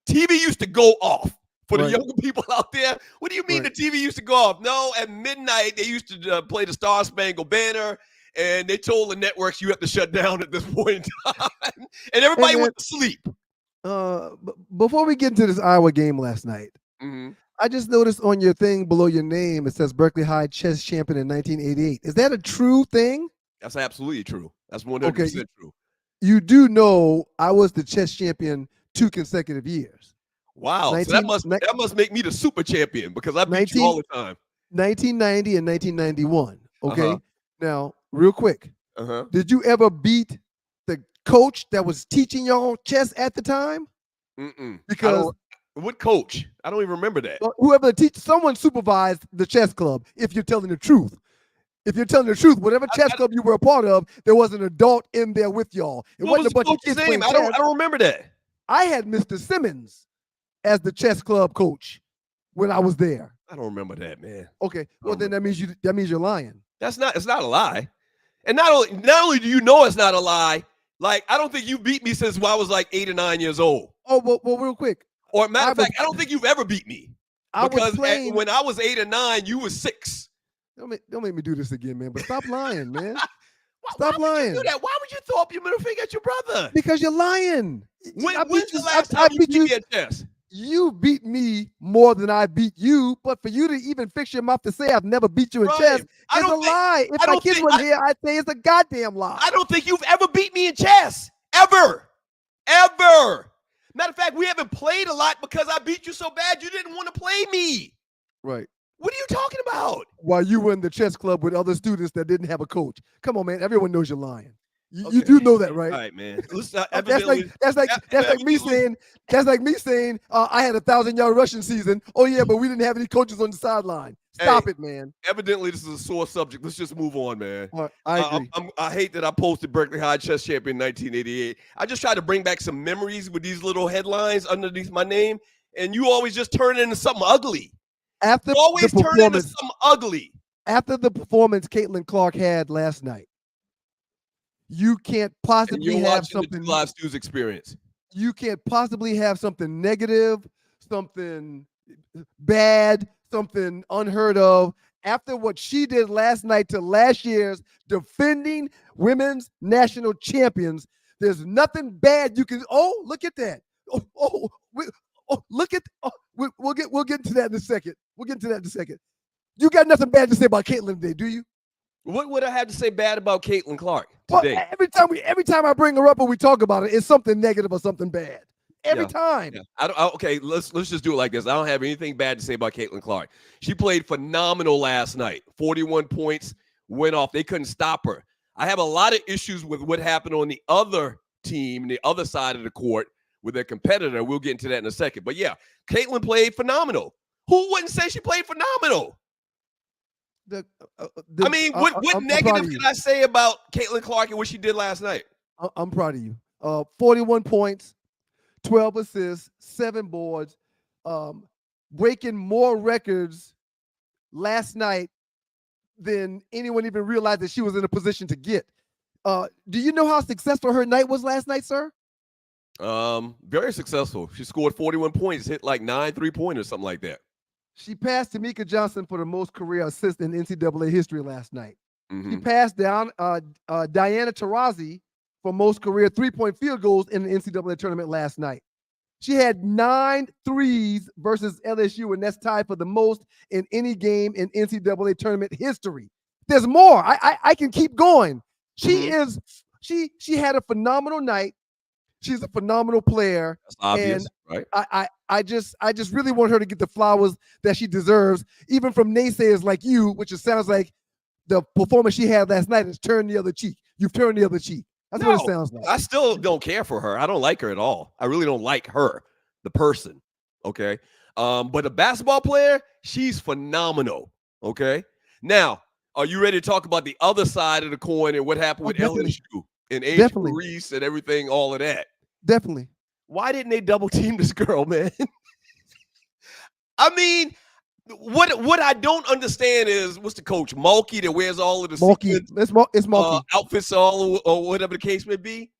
TV used to go off for the younger people out there. What do you mean the TV used to go off? No, at midnight, they used to play the Star Spangled Banner, and they told the networks you have to shut down at this point in time. And everybody went to sleep. Before we get into this Iowa game last night, I just noticed on your thing below your name it says Berkeley High chess champion in 1988. Is that a true thing? That's absolutely true. That's 100% true. You do know I was the chess champion 2 consecutive years. Wow. So that must make me the super champion because I beat you all the time. 1990 and 1991. Okay. Now, real quick. Did you ever beat the coach that was teaching y'all chess at the time? Because what coach? I don't even remember that. Whoever someone supervised the chess club, if you're telling the truth. If you're telling the truth, whatever chess club you were a part of, there was an adult in there with y'all. It wasn't a bunch of kids playing chess. I don't remember that. I had Mr. Simmons as the chess club coach when I was there. I don't remember that, man. Okay, well then that means you're lying. It's not a lie. And not only do you know it's not a lie, like I don't think you beat me since I was like 8 or 9 years old. Oh, well, real quick. Or matter of fact, I don't think you've ever beat me. Because when I was 8 or 9, you were 6. Don't make me do this again, man. But stop lying, man. Stop lying. Do that? Why would you throw up your middle finger at your brother? Because you're lying. When's the last time you beat me at chess? You beat me more than I beat you, but for you to even fix your mouth to say I've never beat you in chess is a lie. If my kids were here, I'd say it's a goddamn lie. I don't think you've ever beat me in chess. Ever. Matter of fact, we haven't played a lot because I beat you so bad you didn't want to play me. Right. What are you talking about? While you were in the chess club with other students that didn't have a coach. Come on, man. Everyone knows you're lying. You do know that, right? All right, man. That's like me saying I had a 1,000-yard rushing season. Oh yeah, but we didn't have any coaches on the sideline. Stop it, man. Evidently, this is a sore subject. Let's just move on, man. I agree. I hate that I posted Berkeley High chess champion 1988. I just try to bring back some memories with these little headlines underneath my name, and you always just turn it into something ugly. After you always turn it into something ugly. After the performance Caitlin Clark had last night, you can't possibly have something live Stu's experience. You can't possibly have something negative, something bad, something unheard of after what she did last night to last year's defending women's national champions. There's nothing bad you can. Oh, look at that. Look at. We'll get into that in a second. You got nothing bad to say about Caitlin today, do you? What would I have to say bad about Caitlin Clark today? Well, every time I bring her up and we talk about it, it's something negative or something bad. Every time. Yeah. Okay, let's just do it like this. I don't have anything bad to say about Caitlin Clark. She played phenomenal last night. 41 points, went off. They couldn't stop her. I have a lot of issues with what happened on the other team, the other side of the court with their competitor. We'll get into that in a second. But yeah, Caitlin played phenomenal. Who wouldn't say she played phenomenal? What negative can I say about Caitlin Clark and what she did last night? I'm proud of you. 41 points, 12 assists, 7 boards, breaking more records last night than anyone even realized that she was in a position to get. Do you know how successful her night was last night, sir? Very successful. She scored 41 points, hit like 9 3-pointers, something like that. She passed Tamika Johnson for the most career assists in NCAA history last night. She passed down Diana Taurasi for most career 3-point field goals in the NCAA tournament last night. She had 9 threes versus LSU, and that's tied for the most in any game in NCAA tournament history. There's more. I can keep going. She had a phenomenal night. She's a phenomenal player. That's obvious, and right? I just really want her to get the flowers that she deserves, even from naysayers like you, which it sounds like the performance she had last night has turned the other cheek. You've turned the other cheek. That's what it sounds like. I still don't care for her. I don't like her at all. I really don't like her, the person. Okay. But a basketball player, she's phenomenal. Okay. Now, are you ready to talk about the other side of the coin and what happened with LSU and A'ja Reese and everything, all of that? Definitely. Why didn't they double team this girl, man? I mean, what I don't understand is what's the coach, Mulkey, that wears all of the it's Mulkey. Outfits or whatever the case may be.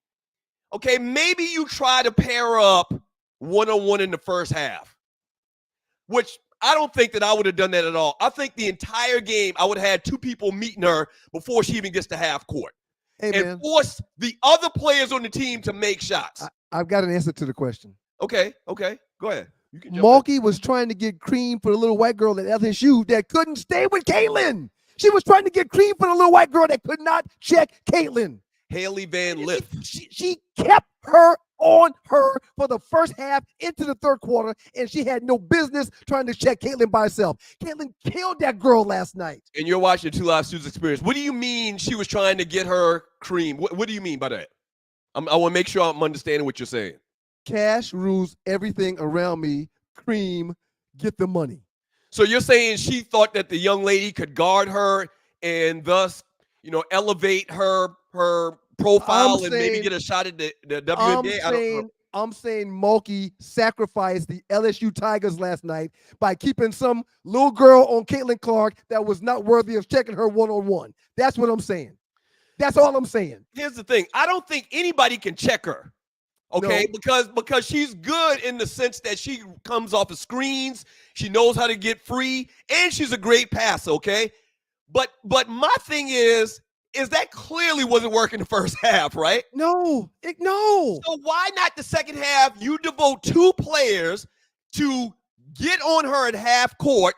Okay, maybe you try to pair up one-on-one in the first half, which I don't think that I would have done that at all. I think the entire game I would have had 2 people meeting her before she even gets to half court and force the other players on the team to make shots. I've got an answer to the question. Okay. Go ahead. You can jump in. Mulkey was trying to get cream for the little white girl at LSU that couldn't stay with Caitlin. She was trying to get cream for the little white girl that could not check Caitlin. Haley Van Lith. She kept her on her for the first half into the third quarter, and she had no business trying to check Caitlin by herself. Caitlin killed that girl last night. And you're watching Two Live Students Experience. What do you mean she was trying to get her cream? What do you mean by that? I want to make sure I'm understanding what you're saying. Cash rules everything around me. Cream, get the money. So you're saying she thought that the young lady could guard her and thus, elevate her profile and maybe get a shot at the WNBA? I'm saying Mulkey sacrificed the LSU Tigers last night by keeping some little girl on Caitlin Clark that was not worthy of checking her one-on-one. That's what I'm saying. That's all I'm saying. Here's the thing. I don't think anybody can check her. Okay, No. because she's good in the sense that she comes off of screens, she knows how to get free, and she's a great passer, okay? But my thing is that clearly wasn't working the first half, right? No. So why not the second half? You devote 2 players to get on her at half court,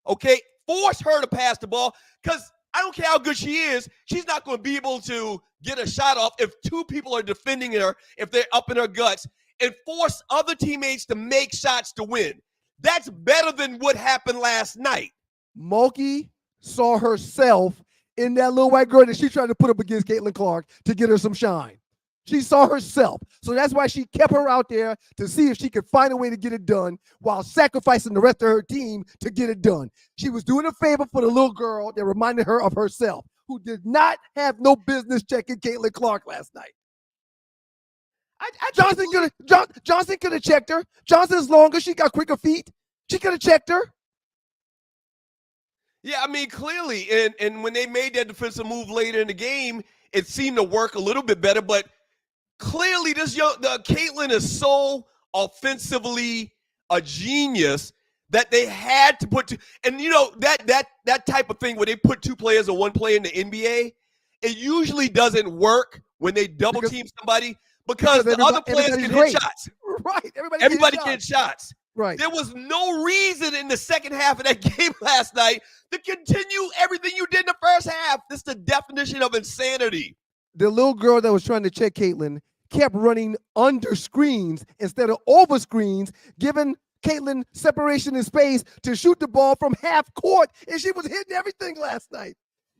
okay? Force her to pass the ball, because I don't care how good she is, she's not going to be able to get a shot off if 2 people are defending her, if they're up in her guts, and force other teammates to make shots to win. That's better than what happened last night. Mulkey saw herself in that little white girl that she tried to put up against Caitlin Clark to get her some shine. She saw herself. So that's why she kept her out there to see if she could find a way to get it done while sacrificing the rest of her team to get it done. She was doing a favor for the little girl that reminded her of herself, who did not have no business checking Caitlin Clark last night. Johnson could have checked her. Johnson's longer. She got quicker feet. She could have checked her. Yeah, I mean, clearly. And when they made that defensive move later in the game, it seemed to work a little bit better. But clearly, Caitlin is so offensively a genius that they had to put and that type of thing where they put 2 players or 1 player in the NBA, it usually doesn't work when they double team somebody because the other players can hit shots. Right. Everybody can hit shots. Right. There was no reason in the second half of that game last night to continue everything you did in the first half. This is the definition of insanity. The little girl that was trying to check Caitlin kept running under screens instead of over screens, giving Caitlin separation in space to shoot the ball from half court, and she was hitting everything last night.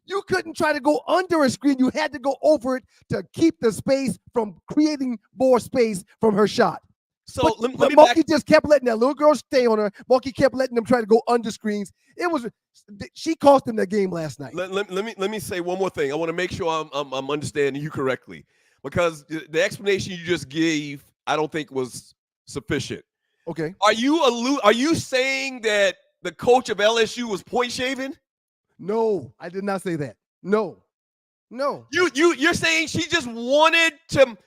You couldn't try to go under a screen. You had to go over it to keep the space from creating more space from her shot. So but let me Mulkey just kept letting that little girl stay on her. Mulkey kept letting them try to go under screens. She cost them that game last night. Let me say one more thing. I want to make sure I'm understanding you correctly, because the explanation you just gave I don't think was sufficient. Okay. Are you saying that the coach of LSU was point shaving? No, I did not say that. No. You're saying she just wanted to.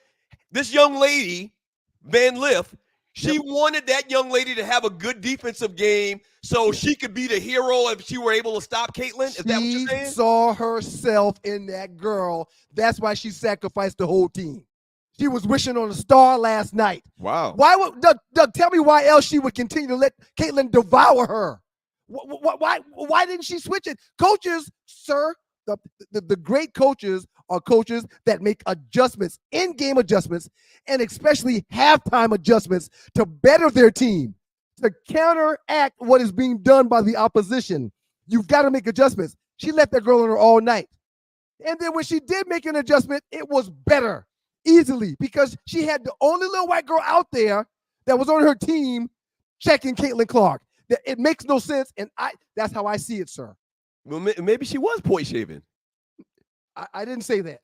This young lady, Van Lith, she wanted that young lady to have a good defensive game so she could be the hero if she were able to stop Caitlin? Is that what you're saying? She saw herself in that girl. That's why she sacrificed the whole team. She was wishing on a star last night. Wow. Why would Doug tell me why else she would continue to let Caitlin devour her? Why didn't she switch it? Coaches, sir, the great coaches are coaches that make adjustments, in-game adjustments, and especially halftime adjustments to better their team, to counteract what is being done by the opposition. You've got to make adjustments. She left that girl on her all night. And then when she did make an adjustment, it was better, easily, because she had the only little white girl out there that was on her team checking Caitlin Clark. It makes no sense, and that's how I see it, sir. Well, maybe she was point shaving. I didn't say that.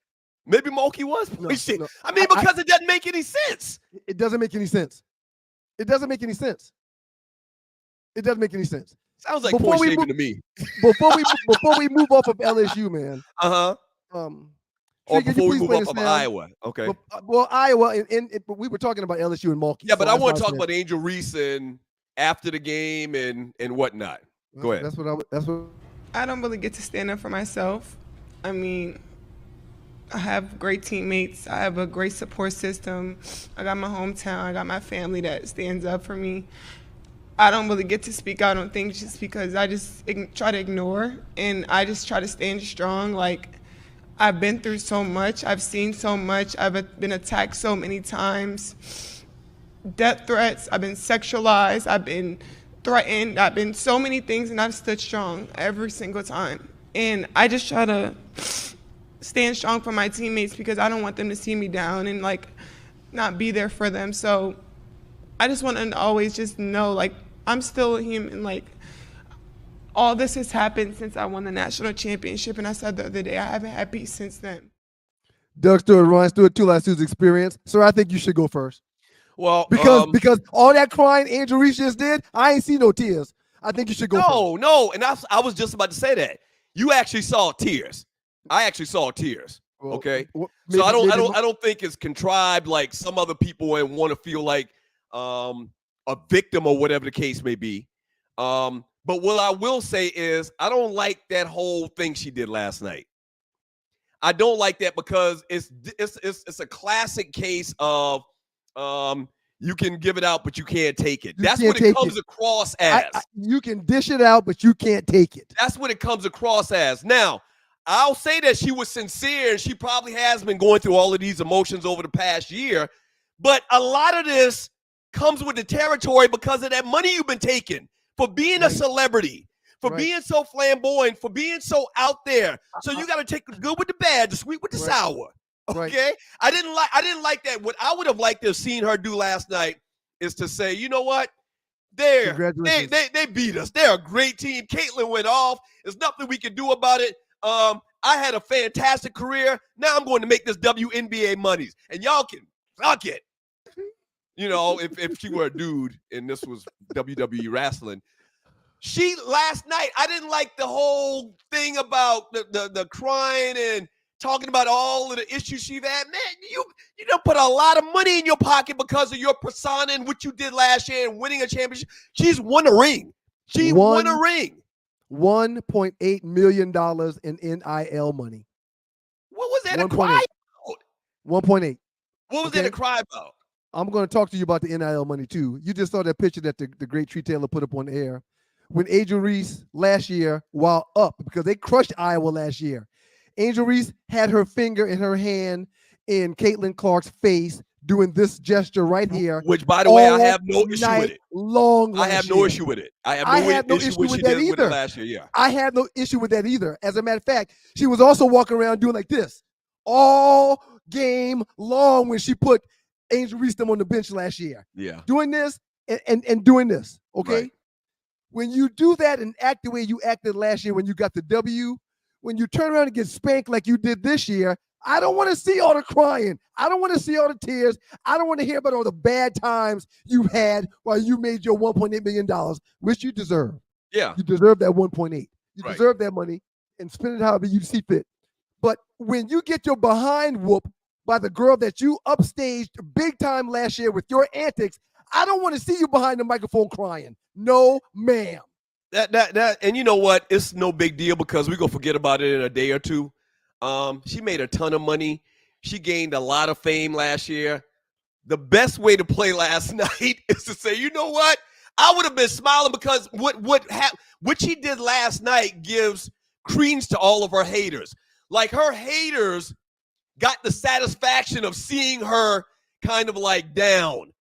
Maybe Mulkey was point shaving. No. I mean, because it doesn't make any sense. It doesn't make any sense. It doesn't make any sense. It doesn't make any sense. Sounds like point shaving to me. Before we move off of LSU, man. Or before we move off of Iowa. Okay. Well, Iowa, but we were talking about LSU and Mulkey. Yeah, but I want to talk about Angel Reese and after the game and whatnot. Go ahead. That's what I don't really get to stand up for myself. I mean, I have great teammates. I have a great support system. I got my hometown. I got my family that stands up for me. I don't really get to speak out on things just because I just try to ignore, and I just try to stand strong. Like, I've been through so much. I've seen so much. I've been attacked so many times. Death threats. I've been sexualized. I've been threatened. I've been so many things, and I've stood strong every single time. And I just try to stand strong for my teammates because I don't want them to see me down and, like, not be there for them. So I just want them to always just know, like, I'm still a human. Like, all this has happened since I won the national championship, and I said the other day, I haven't had peace since then. Doug Stewart, Ryan Stewart, 2 Last Suits experience. Sir, I think you should go first. Well, because all that crying Angel Reese just did, I ain't see no tears. I think you should go first. No, and I was just about to say that. You actually saw tears. I actually saw tears. Well, okay, maybe, so I don't think it's contrived like some other people and want to feel like a victim or whatever the case may be. But what I will say is I don't like that whole thing she did last night. I don't like that because it's a classic case of you can give it out, but you can't take it. That's what it comes across as. You can dish it out, but you can't take it. That's what it comes across as. Now, I'll say that she was sincere and she probably has been going through all of these emotions over the past year, but a lot of this comes with the territory because of that money you've been taking for being a celebrity, for being so flamboyant, for being so out there. So you got to take the good with the bad, the sweet with the sour. Okay? I didn't like that. What I would have liked to have seen her do last night is to say, you know what? They beat us. They're a great team. Caitlyn went off. There's nothing we can do about it. I had a fantastic career. Now I'm going to make this WNBA monies, and y'all can suck it. You know, if she were a dude and this was WWE wrestling. She last night, I didn't like the whole thing about the crying and talking about all of the issues she's had. Man, you don't put a lot of money in your pocket because of your persona and what you did last year and winning a championship. She's won a ring. She won a ring. $1.8 million in NIL money. What was that to cry about? 1.8. What was that to cry about? I'm going to talk to you about the NIL money too. You just saw that picture that the great Tree Taylor put up on the air. When Angel Reese last year, while up, because they crushed Iowa last year, Angel Reese had her finger in her hand in Caitlin Clark's face doing this gesture right here. Which, by the way, I have no issue with it. I have no issue with it. I have no issue with that either. Last year, yeah. I had no issue with that either. As a matter of fact, she was also walking around doing like this all game long when she put Angel Reese them on the bench last year. Yeah. Doing this and doing this. Okay. Right. When you do that and act the way you acted last year when you got the W, when you turn around and get spanked like you did this year, I don't want to see all the crying. I don't want to see all the tears. I don't want to hear about all the bad times you had while you made your $1.8 million, which you deserve. Yeah. You deserve that 1.8. You Right. deserve that money and spend it however you see fit. But when you get your behind whooped by the girl that you upstaged big time last year with your antics, I don't want to see you behind the microphone crying. No, ma'am. That and you know what? It's no big deal because we're gonna forget about it in a day or two. She made a ton of money. She gained a lot of fame last year. The best way to play last night is to say, you know what? I would have been smiling because what she did last night gives credence to all of her haters. Like, her haters got the satisfaction of seeing her kind of like down.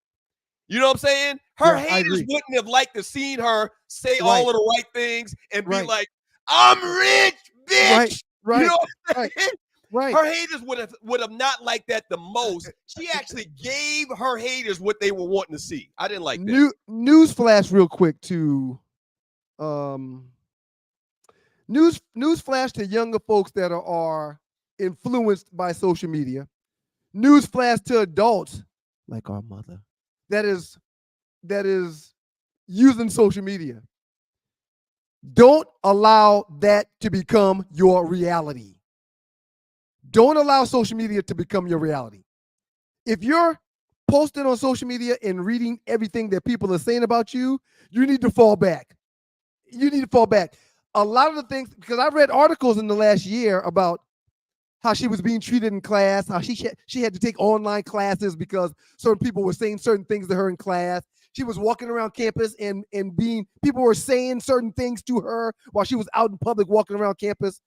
You know what I'm saying? Her haters wouldn't have liked to seen her say all of the right things and be like, I'm rich, bitch. Right. You know what I'm saying? Right. Her haters would have not liked that the most. She actually gave her haters what they were wanting to see. I didn't like that. Newsflash real quick to newsflash to younger folks that are influenced by social media. Newsflash to adults like our mother that is using social media. Don't allow that to become your reality. Don't allow social media to become your reality. If you're posting on social media and reading everything that people are saying about you, you need to fall back. You need to fall back. A lot of the things, because I've read articles in the last year about how she was being treated in class, how she had to take online classes because certain people were saying certain things to her in class. She was walking around campus and people were saying certain things to her while she was out in public walking around campus.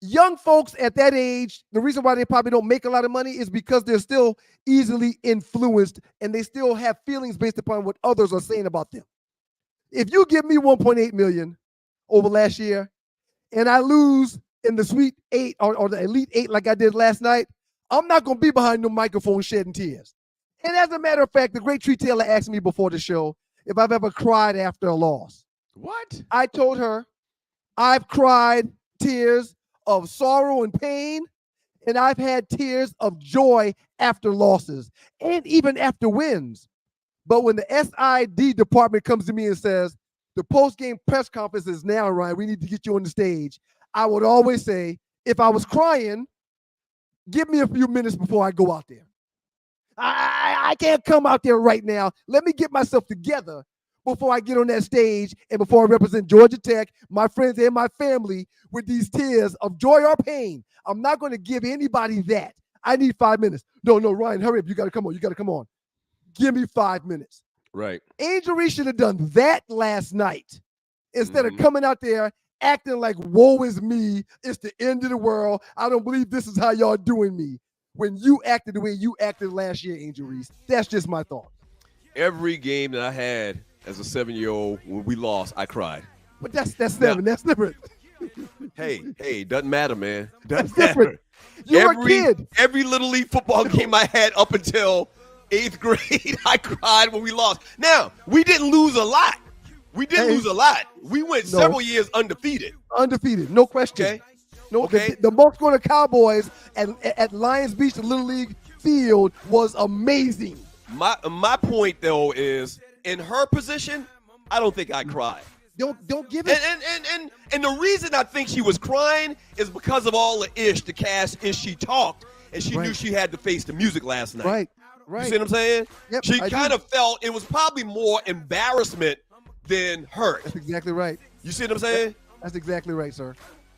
Young folks at that age, the reason why they probably don't make a lot of money is because they're still easily influenced and they still have feelings based upon what others are saying about them. If you give me 1.8 million over last year and I lose in the Sweet 8 or the Elite 8 like I did last night, I'm not going to be behind the microphone shedding tears. And as a matter of fact, the great Tree Taylor asked me before the show if I've ever cried after a loss. What? I told her I've cried tears of sorrow and pain, and I've had tears of joy after losses and even after wins. But when the SID department comes to me and says, the post-game press conference is now, Ryan, we need to get you on the stage, I would always say, if I was crying, give me a few minutes before I go out there. I can't come out there right now. Let me get myself together before I get on that stage and before I represent Georgia Tech, my friends and my family with these tears of joy or pain. I'm not going to give anybody that. I need 5 minutes. No, Ryan, hurry up. You got to come on. You got to come on. Give me 5 minutes. Right. Angel Reese should have done that last night instead of coming out there acting like, woe is me. It's the end of the world. I don't believe this is how y'all doing me. When you acted the way you acted last year, Angel Reese. That's just my thought. Every game that I had as a 7-year-old, when we lost, I cried. But that's seven. That's different. Hey, doesn't matter, man. Doesn't That's different. matter. You're a kid. Every Little League football game I had up until 8th grade, I cried when we lost. Now, we didn't lose a lot. We went several years undefeated. Undefeated, no question. Okay. No, Okay. The most scoring Cowboys at Lions Beach, the Little League field, was amazing. My point, though, is in her position, I don't think I cried. Don't give it. And the reason I think she was crying is because of all the cash ish she talked, and she knew she had to face the music last night. Right. You see what I'm saying? Yep, she kind of felt it was probably more embarrassment than hurt. That's exactly right. You see what I'm saying? That's exactly right, sir.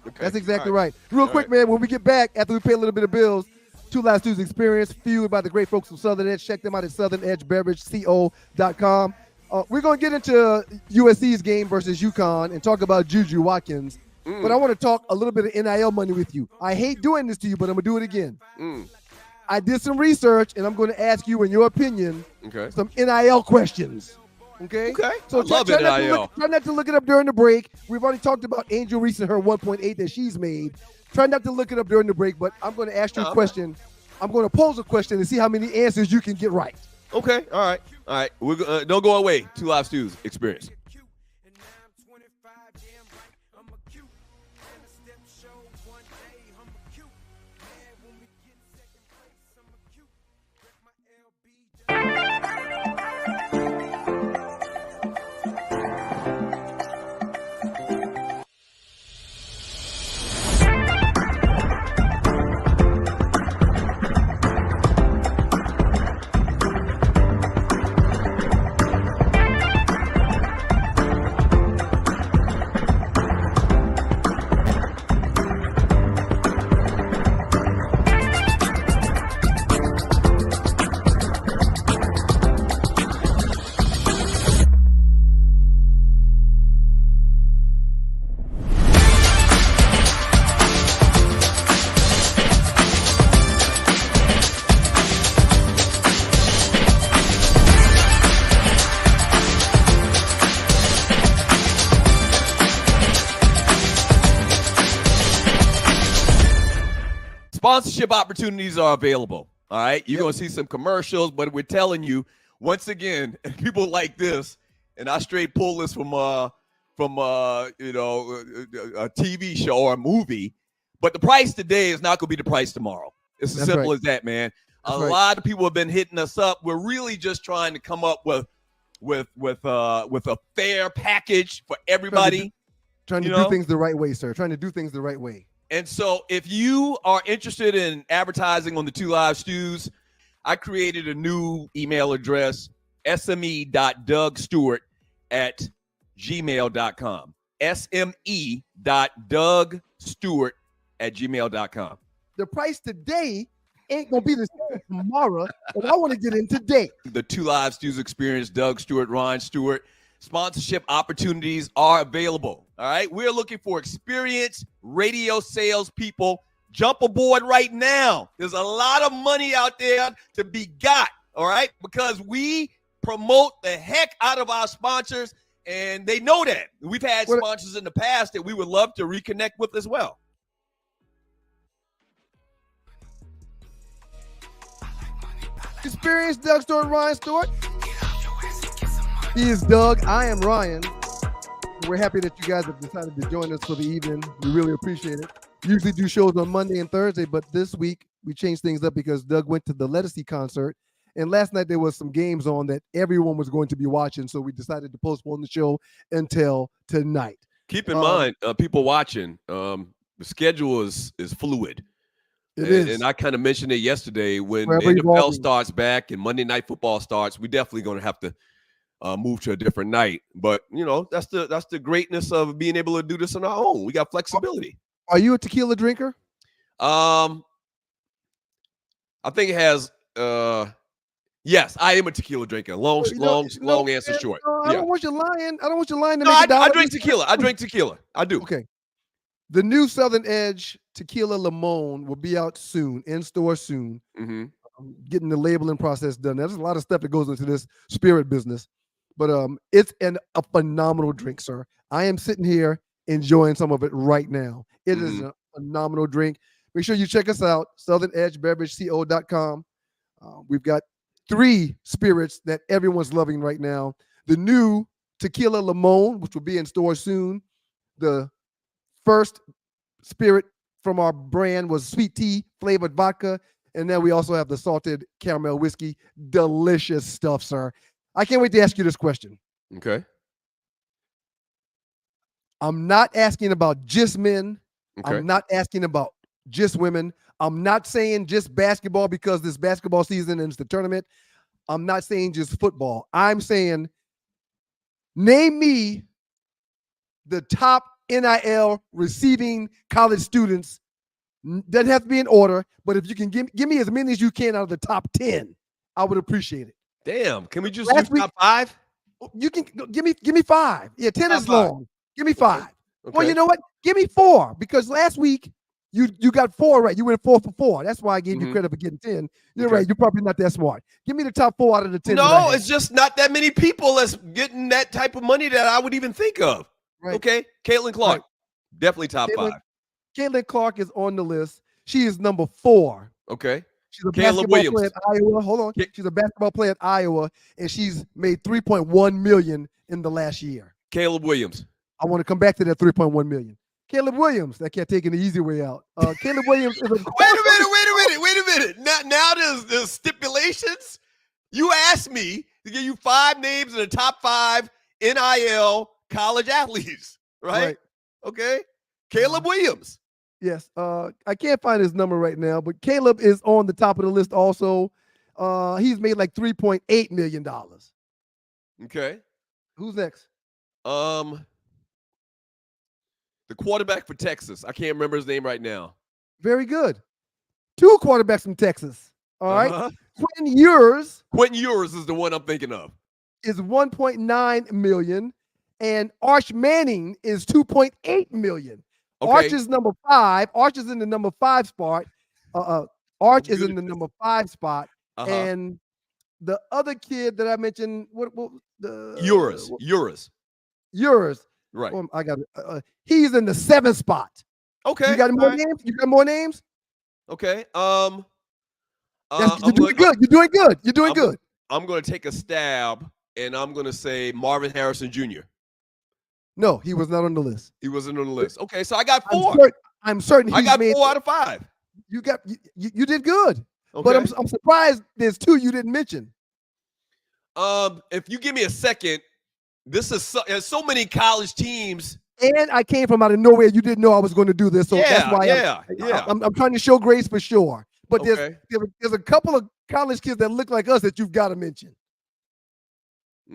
Okay. That's exactly right. Real quick, man, when we get back, after we pay a little bit of bills, Two Live Stews Experience, fueled by the great folks from Southern Edge. Check them out at southernedgebeverage.co.com. We're going to get into USC's game versus UConn and talk about Juju Watkins. But I want to talk a little bit of NIL money with you. I hate doing this to you, but I'm going to do it again. I did some research, and I'm going to ask you, in your opinion, some NIL questions. Okay. So I love NIL. Try not to look it up during the break. We've already talked about Angel Reese and her 1.8 that she's made. Try not to look it up during the break, but I'm going to ask you a question. I'm going to pose a question and see how many answers you can get right. Okay. All right. We're don't go away. Two Live Stews Experience. Sponsorship opportunities are available. All right. You're going to see some commercials, but we're telling you, once again, people like this, and I straight pull this from a TV show or a movie, but the price today is not going to be the price tomorrow. It's as simple as that, man. A lot of people have been hitting us up. We're really just trying to come up with a fair package for everybody. Trying to do things the right way, sir. Trying to do things the right way. And so if you are interested in advertising on the Two Live Stews, I created a new email address, sme.dougstewart@gmail.com. sme.dougstewart gmail.com. The price today ain't gonna be the same tomorrow, and I want to get in today. The Two Live Stews Experience, Doug Stewart, Ryan Stewart. Sponsorship opportunities are available. All right. We're looking for experienced radio sales people. Jump aboard right now. There's a lot of money out there to be got. All right. Because we promote the heck out of our sponsors, and they know that. We've had sponsors in the past that we would love to reconnect with as well. Experience Doug Stewart, Ryan Stewart. He is Doug. I am Ryan. We're happy that you guys have decided to join us for the evening. We really appreciate it. Usually do shows on Monday and Thursday, but this week we changed things up because Doug went to the Lettucey concert. And last night there was some games on that everyone was going to be watching, so we decided to postpone the show until tonight. Keep in mind, people watching, the schedule is fluid. It is. And I kind of mentioned it yesterday when the NFL starts back and Monday Night Football starts. We're definitely going to have to move to a different night. But, you know, that's the greatness of being able to do this on our own. We got flexibility. Are you a tequila drinker? I think it has yes, I am a tequila drinker. Long answer short. I don't want you lying. I don't want you lying to no, make I drink tequila. I drink tequila. I do. Okay. The new Southern Edge Tequila Limon will be out soon, in store soon. Mm-hmm. I'm getting the labeling process done. There's a lot of stuff that goes into this spirit business, but it's a phenomenal drink, sir. I am sitting here enjoying some of it right now. It is a phenomenal drink. Make sure you check us out, southernedgebeverageco.com. We've got 3 spirits that everyone's loving right now. The new Tequila Limon, which will be in store soon. The first spirit from our brand was sweet tea flavored vodka. And then we also have the salted caramel whiskey. Delicious stuff, sir. I can't wait to ask you this question. Okay. I'm not asking about just men. Okay. I'm not asking about just women. I'm not saying just basketball because this basketball season and it's the tournament. I'm not saying just football. I'm saying name me the top NIL receiving college students. Doesn't have to be in order, but if you can give me as many as you can out of the top 10, I would appreciate it. Damn, can we just do top 5? You can give me 5. Yeah, 10 top is 5. Long. Give me 5. Okay. Well, you know what? Give me 4 because last week you got 4 right. You went 4 for 4. That's why I gave you credit for getting 10. You're right. You're probably not that smart. Give me the top 4 out of the 10. No, it's just not that many people that's getting that type of money that I would even think of. Right. Okay, Caitlin Clark, right. Definitely top 5. Caitlin Clark is on the list. She is number 4. Okay. She's a basketball player at Iowa. Hold on. She's a basketball player at Iowa, and she's made $3.1 million in the last year. Caleb Williams. I want to come back to that $3.1 million. Caleb Williams. That can't take the easy way out. Caleb Williams is a Wait a minute. Now there's stipulations. You asked me to give you 5 names in the top 5 NIL college athletes, right? Okay. Caleb Williams. Yes. I can't find his number right now, but Caleb is on the top of the list also. He's made like $3.8 million. Okay. Who's next? The quarterback for Texas. I can't remember his name right now. Very good. 2 quarterbacks from Texas. All right. Quentin Ewers. Quentin Ewers is the one I'm thinking of. Is $1.9 million. And Arch Manning is $2.8 million. Okay. Arch is number 5. Arch is in the number 5 spot. Arch is in the number 5 spot. And the other kid that I mentioned, Ewers. Right. I got it. He's in the 7th spot. Okay. You got more names? You got more names? Okay. You're doing good. You're doing good. I'm going to take a stab, and I'm going to say Marvin Harrison Jr. No, he was not on the list. He wasn't on the list. Okay, so I got 4. I'm certain I got 4 out of 5. You did good. Okay. But I'm surprised there's 2 you didn't mention. If you give me a second, there's so many college teams. And I came from out of nowhere. You didn't know I was going to do this, so that's why I'm trying to show grace for sure. But there's a couple of college kids that look like us that you've got to mention.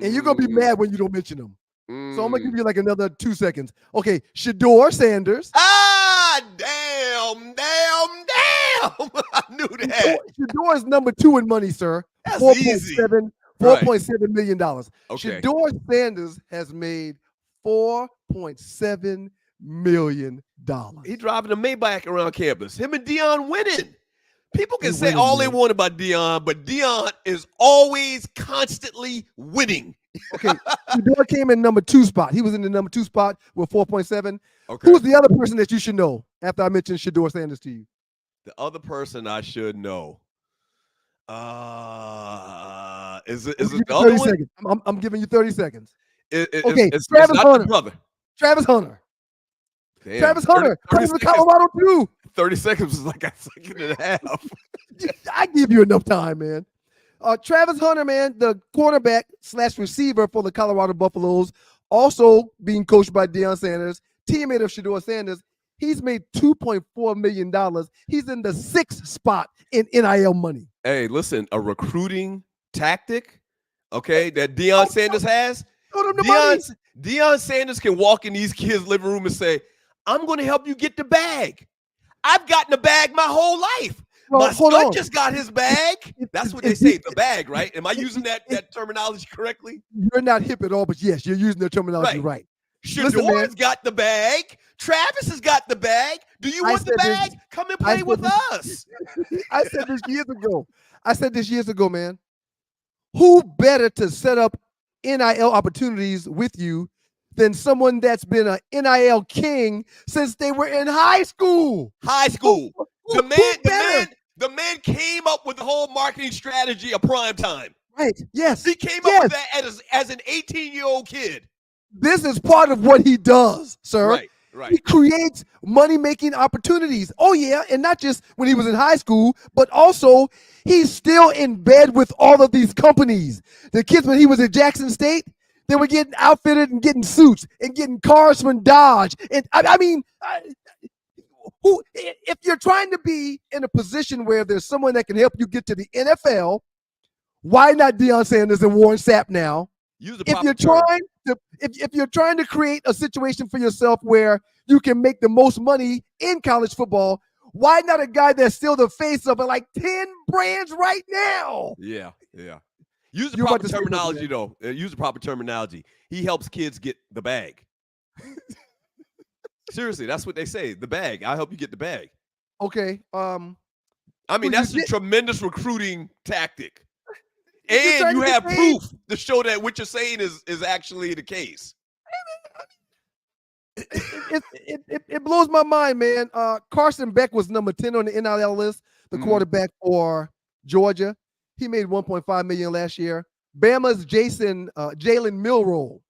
And you're going to be mad when you don't mention them. So I'm going to give you like another 2 seconds. Okay, Shedeur Sanders. Ah, damn, I knew that. Shador is number 2 in money, sir. That's 4.7 $4.7 million. Okay. Shador Sanders has made $4.7 million. He driving a Maybach around campus. Him and Dion winning. People can He say winning, all they man. want about Dion, but Dion is always constantly winning. Okay, Shador came in number 2 spot. He was in the number 2 spot with 4.7. Okay. Who's the other person that you should know after I mentioned Shador Sanders to you? The other person I should know. Is it the other 30 one? seconds. I'm giving you 30 seconds. Okay, it's Travis not Hunter. the brother. Travis Hunter. Damn, Travis Hunter. 30 Comes from seconds. Colorado too. 30 seconds is like a second and a half. I give you enough time, man. Travis Hunter, man, the quarterback / receiver for the Colorado Buffaloes, also being coached by Deion Sanders, teammate of Shador Sanders. He's made $2.4 million. He's in the 6th spot in NIL money. Hey, listen, a recruiting tactic, okay, that Deion Sanders has. Deion Sanders can walk in these kids' living room and say, I'm going to help you get the bag. I've gotten the bag my whole life. Well, my hold son on. just got his bag. That's what they say, the bag, right? Am I using that terminology correctly? You're not hip at all, but yes, you're using the terminology right. Shador's got the bag. Travis has got the bag. Do you want the bag? Come and play with us. I said this years ago, man. Who better to set up NIL opportunities with you than someone that's been an NIL king since they were in high school? The man came up with the whole marketing strategy of prime time. Right. Yes. He came up with that as an 18-year-old kid. This is part of what he does, sir. Right. He creates money-making opportunities. Oh, yeah, and not just when he was in high school, but also he's still in bed with all of these companies. The kids, when he was at Jackson State, they were getting outfitted and getting suits and getting cars from Dodge. And if you're trying to be in a position where there's someone that can help you get to the NFL, why not Deion Sanders and Warren Sapp now? If you're trying to create a situation for yourself where you can make the most money in college football, why not a guy that's still the face of like 10 brands right now? Yeah. Use the proper terminology, though. Use the proper terminology. He helps kids get the bag. Seriously, that's what they say. The bag. I help you get the bag. Okay. That's a tremendous recruiting tactic. And you have proof to show that what you're saying is actually the case. It blows my mind, man. Carson Beck was number 10 on the NIL list, the quarterback for Georgia. He made $1.5 million last year. Bama's Jalen Milroe.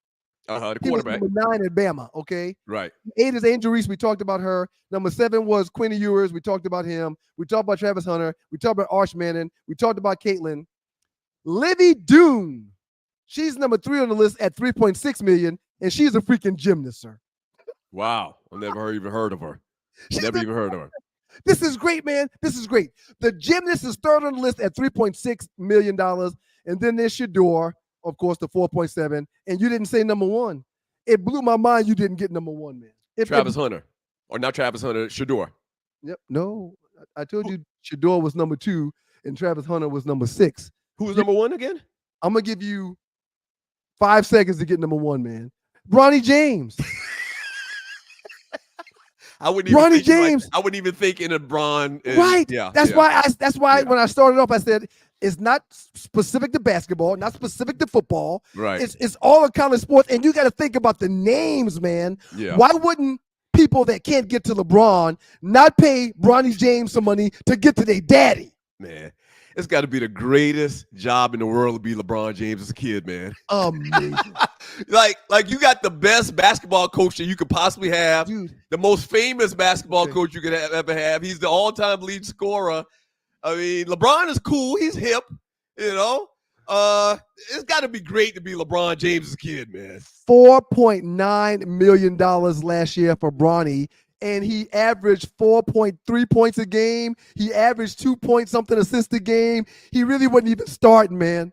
The He was quarterback. number 9 at Bama, okay? Right. 8 is Angel Reese. We talked about her. Number 7 was Quinny Ewers. We talked about him. We talked about Travis Hunter. We talked about Arch Manning. We talked about Caitlin. Livy Doon. She's number 3 on the list at $3.6 million, and she's a freaking gymnast, sir. Wow. I've never even heard of her. This is great, man. This is great. The gymnast is 3rd on the list at $3.6 million. And then there's Shador, of course, the 4.7. And you didn't say number 1. It blew my mind you didn't get number 1, man. Travis Hunter. Or not Travis Hunter, Shador. Yep. No, I told you Shador was number 2 and Travis Hunter was number 6. Who was number 1 again? I'm going to give you 5 seconds to get number 1, man. Bronny James. I wouldn't even think in a Bron. Right. Yeah. That's why when I started off, I said it's not specific to basketball, not specific to football. Right. It's all of college sports, and you got to think about the names, man. Yeah. Why wouldn't people that can't get to LeBron not pay Bronny James some money to get to their daddy? Man, it's got to be the greatest job in the world to be LeBron James as a kid, man. Amazing. like you got the best basketball coach that you could possibly have, Dude. the most famous basketball coach you could ever have. He's the all-time lead scorer. I mean, LeBron is cool. He's hip, you know. It's got to be great to be LeBron James as a kid, man. $4.9 million last year for Bronny. And he averaged 4.3 points a game. He averaged 2-point-something assists a game. He really wasn't even starting, man.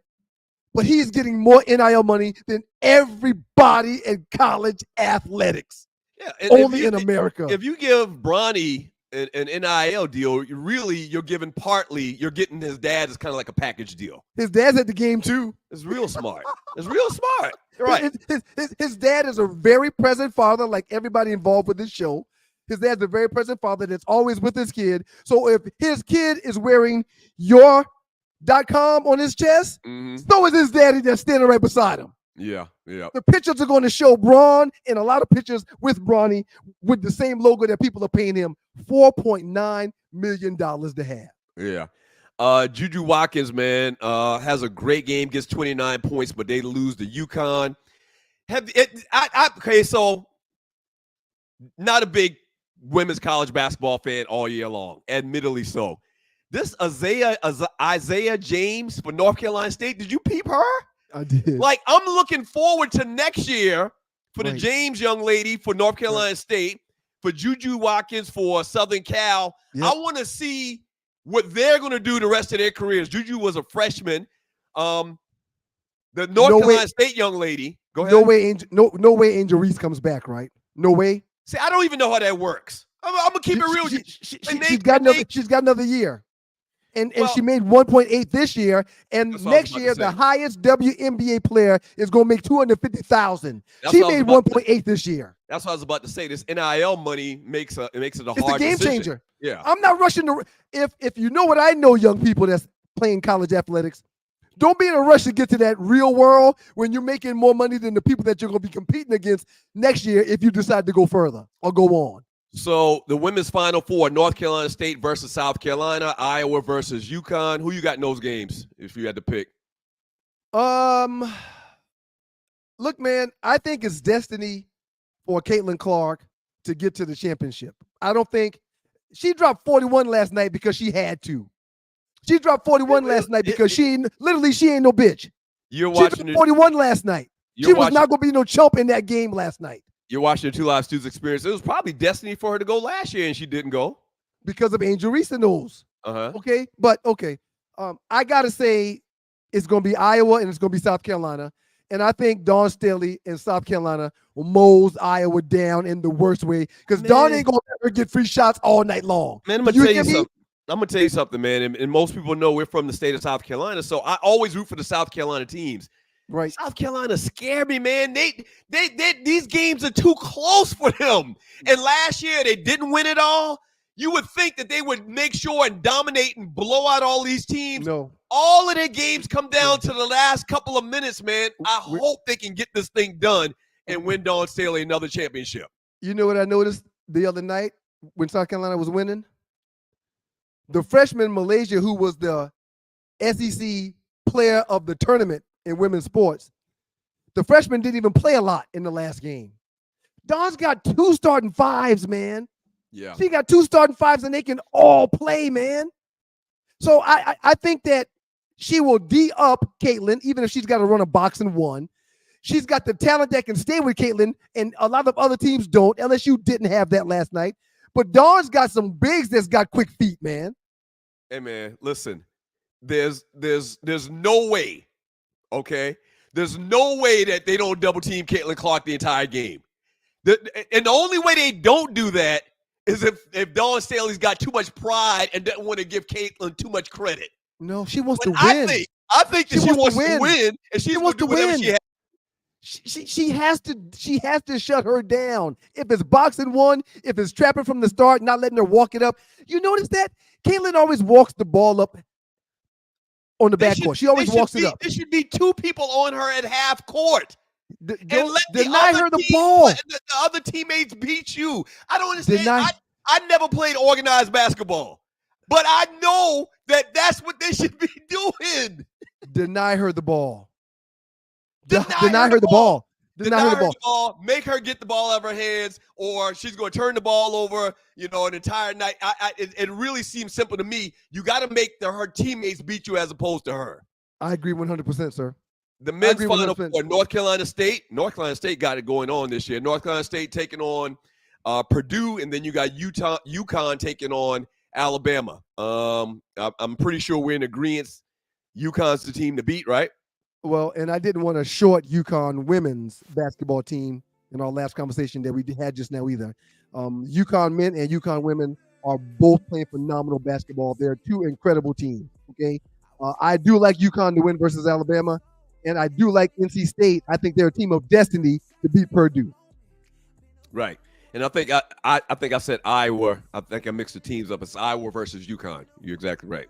But he's getting more NIL money than everybody in college athletics. Yeah, only in America. If you give Bronny an NIL deal, you're giving partly, you're getting his dad as kind of like a package deal. His dad's at the game too. It's real smart. It's real smart. Right. His dad is a very present father, like everybody involved with this show. His dad's a very present father that's always with his kid. So if his kid is wearing your.com on his chest, so is his daddy that's standing right beside him. Yeah. The pictures are going to show Braun and a lot of pictures with Bronny with the same logo that people are paying him $4.9 million to have. Yeah. Juju Watkins, man, has a great game, gets 29 points, but they lose to UConn. Okay, so not a big women's college basketball fan all year long, admittedly so. This Isaiah James for North Carolina State, did you peep her? I did. Like, I'm looking forward to next year for the James young lady for North Carolina State, for Juju Watkins for Southern Cal. Yep. I want to see what they're going to do the rest of their careers. Juju was a freshman. The North Carolina State young lady. Go ahead. No way Angel Reese comes back, right? No way. See, I don't even know how that works. I'm going to keep it real. She's got another year. And she made 1.8 this year, and next year the highest WNBA player is going to make $250,000. She made 1.8 this year. That's what I was about to say. This NIL money makes it a hard It's a game decision. changer. Yeah, I'm not rushing to. If you know what I know, young people that's playing college athletics, don't be in a rush to get to that real world when you're making more money than the people that you're going to be competing against next year if you decide to go further or go on. So the women's Final Four, North Carolina State versus South Carolina, Iowa versus UConn. Who you got in those games if you had to pick? Look, man, I think it's destiny for Caitlin Clark to get to the championship. I don't think she dropped 41 last night because she had to. She dropped 41 last night because she ain't no bitch. You're watching she dropped 41 last night. She was not going to be no chump in that game last night. You're watching the Two Live Stews experience. It was probably destiny for her to go last year, and she didn't go because of Angel Reese and those. Okay, but okay. I gotta say, it's gonna be Iowa and it's gonna be South Carolina, and I think Dawn Staley and South Carolina will mows Iowa down in the worst way because Dawn ain't gonna ever get free shots all night long. Man, I'm gonna tell you something, man. And most people know we're from the state of South Carolina, so I always root for the South Carolina teams. Right. South Carolina scare me, man. These games are too close for them. And last year they didn't win it all. You would think that they would make sure and dominate and blow out all these teams. No. All of their games come down to the last couple of minutes, man. I hope they can get this thing done and win Dawn Staley another championship. You know what I noticed the other night when South Carolina was winning? The freshman Malaysia, who was the SEC player of the tournament in women's sports, the freshman didn't even play a lot in the last game. Dawn's got 2 starting fives, man. Yeah. She got 2 starting fives, and they can all play, man. So I think that she will D-up Caitlin, even if she's got to run a box and one. She's got the talent that can stay with Caitlin, and a lot of other teams don't. LSU didn't have that last night. But Dawn's got some bigs that's got quick feet, man. Hey, man, listen. There's no way. Okay, there's no way that they don't double team Caitlin Clark the entire game. And the only way they don't do that is if Dawn Staley's got too much pride and doesn't want to give Caitlin too much credit. No, she wants to win. I think that she wants to win, and she wants to win. She has to shut her down. If it's boxing one, if it's trapping from the start, not letting her walk it up. You notice that Caitlin always walks the ball up on the backcourt. She always walks it up. There should be 2 people on her at half court. And let deny her the ball. The other teammates beat you. I don't understand. I never played organized basketball, but I know that that's what they should be doing. Deny her the ball. Deny her the ball. Deny her the ball. Make her get the ball out of her hands, or she's going to turn the ball over, an entire night. It really seems simple to me. You got to make her teammates beat you as opposed to her. I agree 100%, sir. The men's Final Four, North Carolina State. North Carolina State got it going on this year. North Carolina State taking on Purdue, and then you got UConn taking on Alabama. I'm pretty sure we're in agreement. UConn's the team to beat, right? Well, and I didn't want to short UConn women's basketball team in our last conversation that we had just now either. UConn men and UConn women are both playing phenomenal basketball. They're two incredible teams. Okay, I do like UConn to win versus Alabama, and I do like NC State. I think they're a team of destiny to beat Purdue. Right. And I think I said Iowa. I think I mixed the teams up. It's Iowa versus UConn. You're exactly right.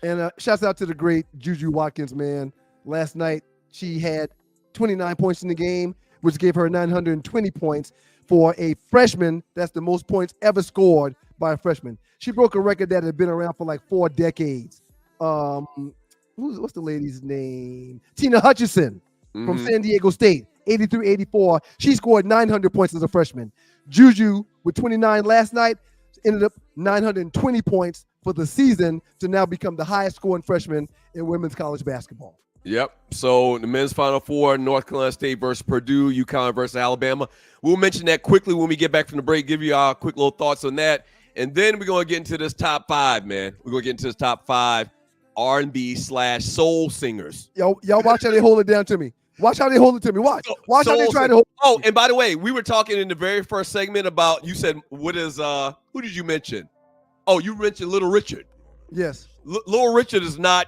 And shouts out to the great Juju Watkins, man. Last night, she had 29 points in the game, which gave her 920 points for a freshman. That's the most points ever scored by a freshman. She broke a record that had been around for like 4 decades. What's the lady's name? Tina Hutchinson from San Diego State, 83-84. She scored 900 points as a freshman. Juju, with 29 last night, ended up 920 points for the season to now become the highest scoring freshman in women's college basketball. Yep. So the men's Final Four, North Carolina State versus Purdue, UConn versus Alabama. We'll mention that quickly when we get back from the break, give you our quick little thoughts on that. And then we're going to get into this top 5, man. We're going to get into this top 5 R&B/soul singers. Y'all watch how they hold it down to me. Watch how they hold it to me. Watch how they try to hold it. Oh, and by the way, we were talking in the very first segment about, you said, what is, who did you mention? Oh, you mentioned Little Richard. Yes. Little Richard is not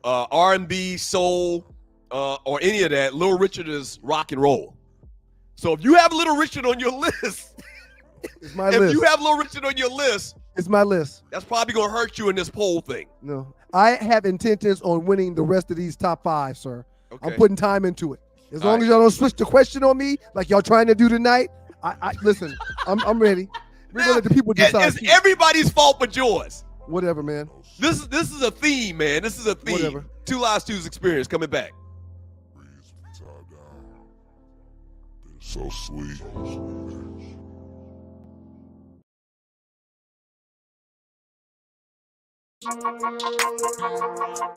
R&B, soul, or any of that. Little Richard is rock and roll. So if you have Little Richard on your list, it's my list. If you have Little Richard on your list, it's my list. That's probably going to hurt you in this poll thing. No. I have intentions on winning the rest of these top 5, sir. Okay. I'm putting time into it. As long as y'all don't switch the question on me like y'all trying to do tonight, I listen, I'm ready. We're going to let the people decide. It's everybody's fault but yours. Whatever, man. This is a theme, man. This is a theme. Whatever. Two Lives Two's experience coming back. So sweet.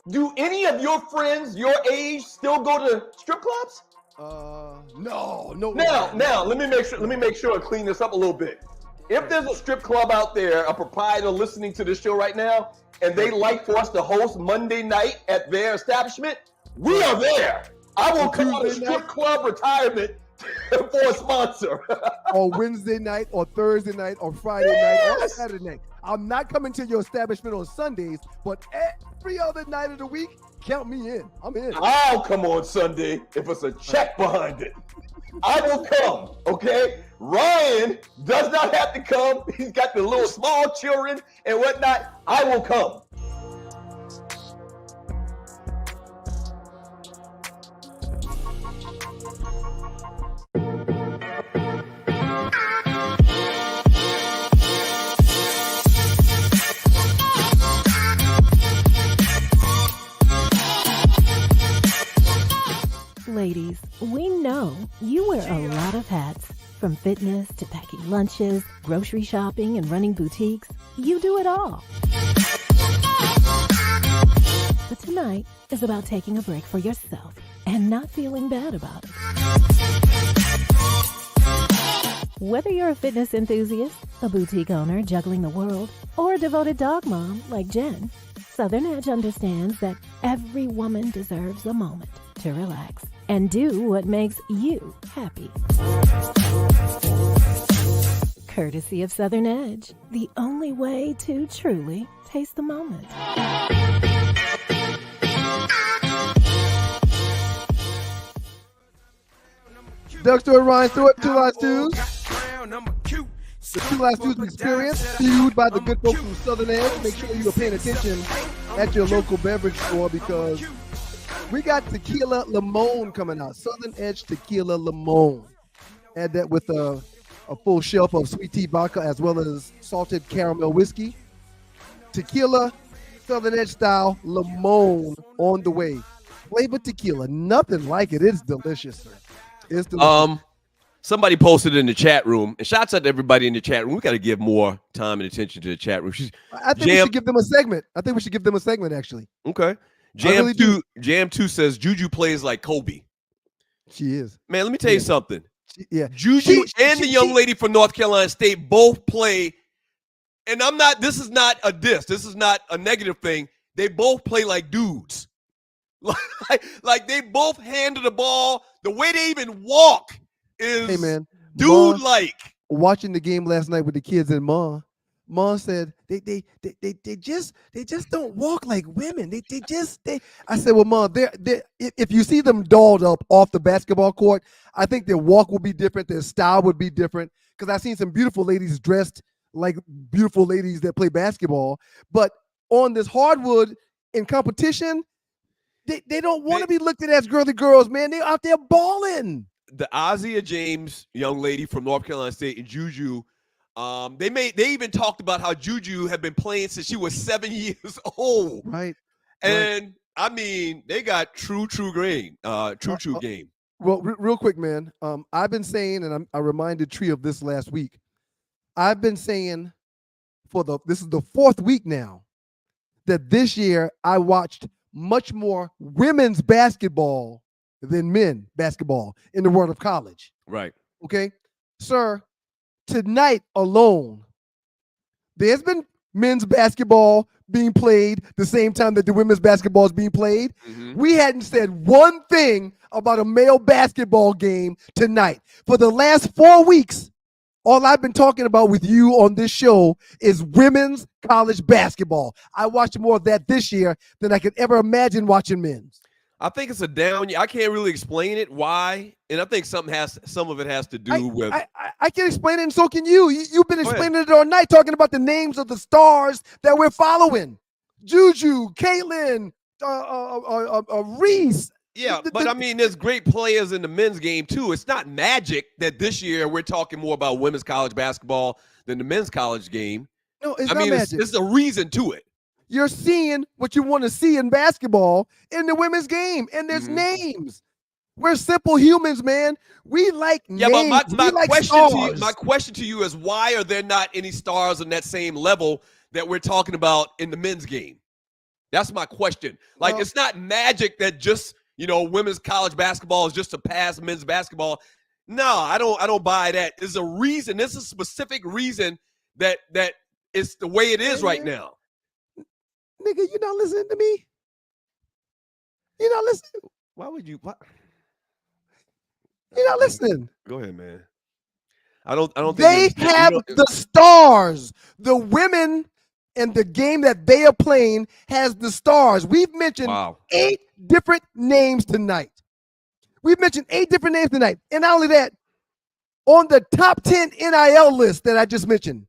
Do any of your friends your age still go to strip clubs? No. Now, let me make sure and clean this up a little bit. If there's a strip club out there, a proprietor listening to this show right now, and they like for us to host Monday night at their establishment, we are there. I will come on a strip club retirement for a sponsor. On Wednesday night or Thursday night or Friday night or Saturday night. I'm not coming to your establishment on Sundays, but every other night of the week, count me in. I'm in. I'll come on Sunday if it's a check behind it. I will come, okay? Ryan does not have to come. He's got the little small children and whatnot. I will come. Ladies, we know you wear a lot of hats. From fitness to packing lunches, grocery shopping, and running boutiques, you do it all. But tonight is about taking a break for yourself and not feeling bad about it. Whether you're a fitness enthusiast, a boutique owner juggling the world, or a devoted dog mom like Jen, Southern Edge understands that every woman deserves a moment to relax and do what makes you happy. Courtesy of Southern Edge, the only way to truly taste the moment. Doug Stewart, Ryan Stewart, Two Lives Two's. The Two Lives Two's experience, fueled by the good folks from Southern Edge. Make sure you are paying attention at your local beverage store because we got Tequila Limon coming out. Southern Edge Tequila Limon. Add that with a full shelf of sweet tea vodka as well as salted caramel whiskey. Tequila, Southern Edge style Limon on the way. Flavor tequila, nothing like it. It's delicious, sir. It's delicious. Somebody posted in the chat room, and shouts out to everybody in the chat room. We got to give more time and attention to the chat room. I think we should give them a segment. Actually. Okay. Jam 2 says Juju plays like Kobe. She is. Man, let me tell you something. Juju and the young lady from North Carolina State both play, and this is not a diss. This is not a negative thing. They both play like dudes. Like they both handle the ball. The way they even walk is dude-like. Watching the game last night with the kids and Ma, Mom said they just don't walk like women. I said, well, Mom, if you see them dolled up off the basketball court, I think their walk will be different, their style would be different. Because I've seen some beautiful ladies dressed like beautiful ladies that play basketball, but on this hardwood in competition, they don't want to be looked at as girly girls, man. They're out there balling. The Ozzie James young lady from North Carolina State and Juju, they even talked about how Juju had been playing since she was 7 years old. Right. And I mean, they got true game. Well, real quick, man. I've been saying, and I reminded Tree of this last week. I've been saying this is the 4th week now that this year I watched much more women's basketball than men basketball in the world of college. Right. Okay, sir. Tonight alone, there's been men's basketball being played the same time that the women's basketball is being played. Mm-hmm. We hadn't said one thing about a male basketball game tonight. For the last 4 weeks, all I've been talking about with you on this show is women's college basketball. I watched more of that this year than I could ever imagine watching men's. I think it's a down year. I can't really explain it why, and I think some of it has to do with. I can explain it, and so can you. You've been explaining it all night, talking about the names of the stars that we're following: Juju, Caitlin, Reese. Yeah, but I mean, there's great players in the men's game too. It's not magic that this year we're talking more about women's college basketball than the men's college game. No, it's not magic. There's a reason to it. You're seeing what you want to see in basketball in the women's game, and there's names. We're simple humans, man. We like names. But my stars. question to you is, why are there not any stars on that same level that we're talking about in the men's game? That's my question. Like, it's not magic that just women's college basketball is just to pass men's basketball. No, I don't buy that. There's a reason. There's a specific reason that it's the way it is right now. Nigga, you not listening to me? You not listening? Why would you? What? You're not listening. Go ahead, man. I don't think they have the stars. The women and the game that they are playing has the stars. We've mentioned 8 different names tonight. And not only that, on the top 10 NIL list that I just mentioned,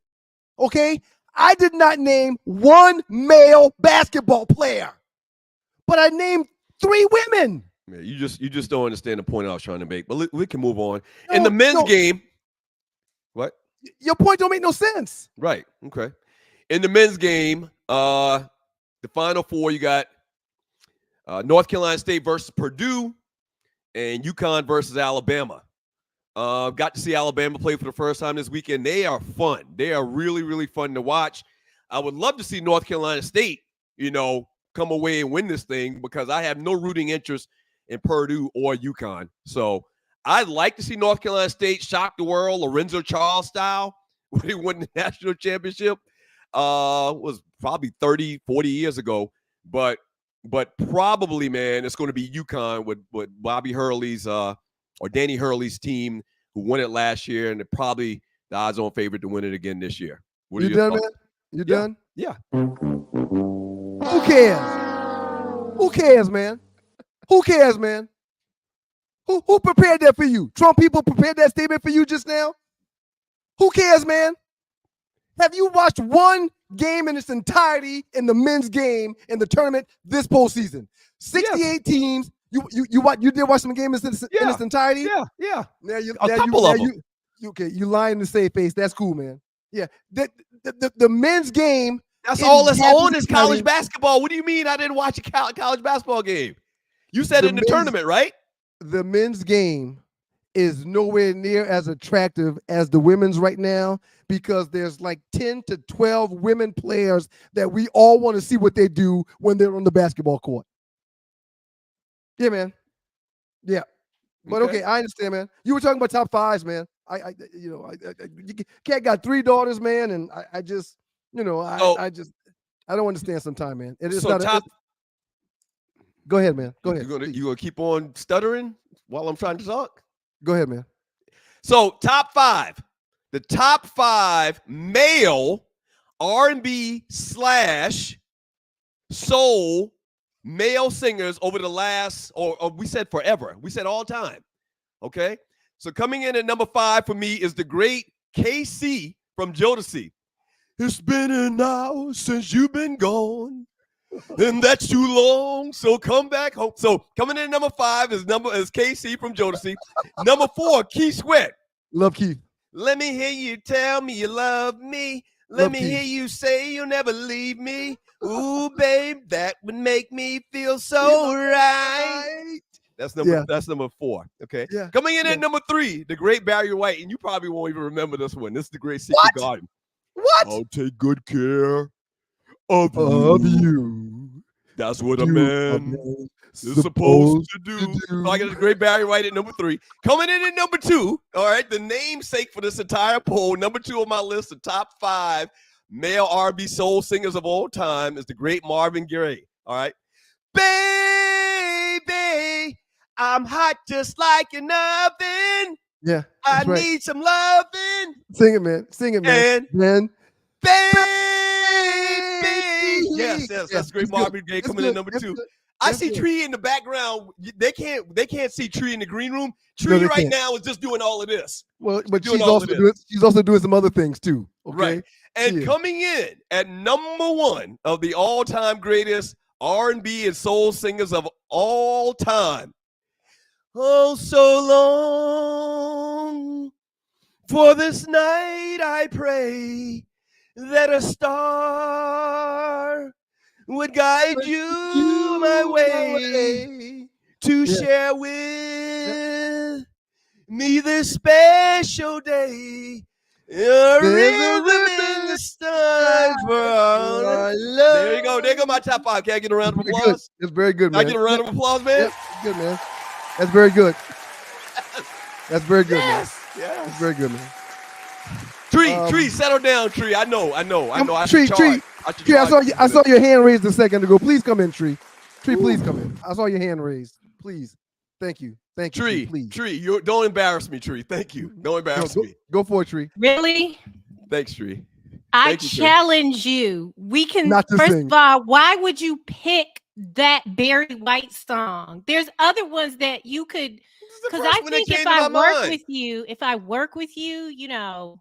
okay, I did not name one male basketball player, but I named 3 women. Man, you just don't understand the point I was trying to make. But we can move on. In the men's game, what? Your point don't make no sense. Right. Okay. In the men's game, the Final Four, you got North Carolina State versus Purdue and UConn versus Alabama. Got to see Alabama play for the first time this weekend. They are fun. They are really, really fun to watch. I would love to see North Carolina State, come away and win this thing because I have no rooting interest in Purdue or UConn. So I'd like to see North Carolina State shock the world, Lorenzo Charles style, when he won the national championship. Was probably 30, 40 years ago. But probably, man, it's going to be UConn with Bobby Hurley's or Danny Hurley's team who won it last year, and they're probably the odds-on favorite to win it again this year. You done, man? You done? Yeah. Who cares? Who cares, man? Who cares, man? Who prepared that for you? Trump people prepared that statement for you just now? Who cares, man? Have you watched one game in its entirety in the men's game in the tournament this postseason? 68 teams. You did watch some games in its entirety? Yeah. Now A couple of them. You lying to save face. That's cool, man. Yeah. The men's game. That's all that's on is college basketball. What do you mean I didn't watch a college basketball game? You said in the tournament, right? The men's game is nowhere near as attractive as the women's right now because there's like 10 to 12 women players that we all want to see what they do when they're on the basketball court. Yeah, man. Yeah. But okay, I understand, man. You were talking about top 5s, man. Cat got 3 daughters, man, and I just, I don't understand sometimes, man. It is so not Go ahead, man. Go ahead. You gonna keep on stuttering while I'm trying to talk? Go ahead, man. So top 5. The top 5 male R&B / soul male singers over the last, or we said forever. We said all time. Okay. So coming in at number 5 for me is the great KC from Jodeci. It's been an hour since you've been gone, and that's too long. So come back home. So coming in at number 5 is KC from Jodeci. Number 4, Keith Sweat. Love Keith. Let me hear you tell me you love me. Let me hear you say you'll never leave me. Ooh, babe, that would make me feel so right. That's number 4. Okay. Yeah. Coming in at number 3, the great Barry White, and you probably won't even remember this one. This is the great Secret Garden. What? I'll take good care of you. That's what a man is supposed to do. So I got the great Barry White at number 3. Coming in at number 2, all right, the namesake for this entire poll, number 2 on my list, the top 5 male R&B soul singers of all time is the great Marvin Gaye. All right. Baby, I'm hot just like an oven. Yeah. I need some loving. Sing it, man. Sing it, man. And baby. Yes, that's great Marvin Gaye coming in number 2. I see Tree in the background. They can't see Tree in the green room. Tree right now is just doing all of this. Well, but she's also doing some other things too. Okay. Right. And coming in at number 1 of the all-time greatest R&B and soul singers of all time. Oh, so long for this night I pray that a star would guide you my way to share with me this special day. A rhythm in the stars for our love. There you go. There go my top 5. Can I get a round of applause? It's very good, man. Can I get a round of applause, man? Good, man. That's very good. That's very good, man. Yes. That's very good, man. Tree, settle down, Tree. I know. Tree, I saw your hand raised a second ago. Please come in, Tree. Tree, please come in. I saw your hand raised. Please. Thank you. Thank you. Tree, please. Tree, don't embarrass me, Tree. Thank you. Don't embarrass me. Go for it, Tree. Really? Thanks, Tree. I challenge you. We can, first sing. of all, why would you pick that Barry White song? There's other ones that you could, because I think if I work with you, you know.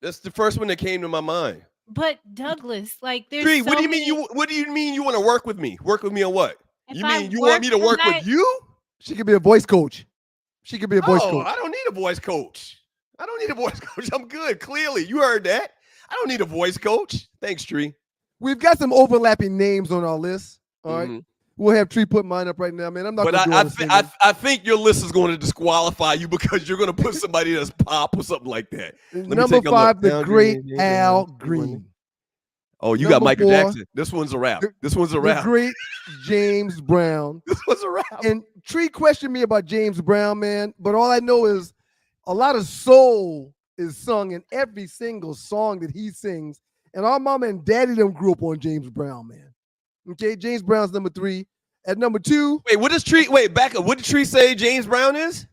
That's the first one that came to my mind. But Douglas, like, there's Tree, so what do you many... mean what do you mean you want to work with me? Work with me on what? If You mean you want me to work with you? She could be a voice coach. She could be a voice coach. I don't need a voice coach. I'm good. Clearly, you heard that. I don't need a voice coach. Thanks, Tree. We've got some overlapping names on our list. All right. We'll have Tree put mine up right now, man. I'm not going to I think your list is going to disqualify you because you're going to put somebody that's pop or something like that. Number 5, the great Al Green. Oh, you got Michael Jackson. This one's a wrap. The great James Brown. This one's a wrap. And Tree questioned me about James Brown, man. But all I know is a lot of soul is sung in every single song that he sings. And our mama and daddy them grew up on James Brown, man. Okay, James Brown's number 3. At number 2. Back up. What did Tree say James Brown is?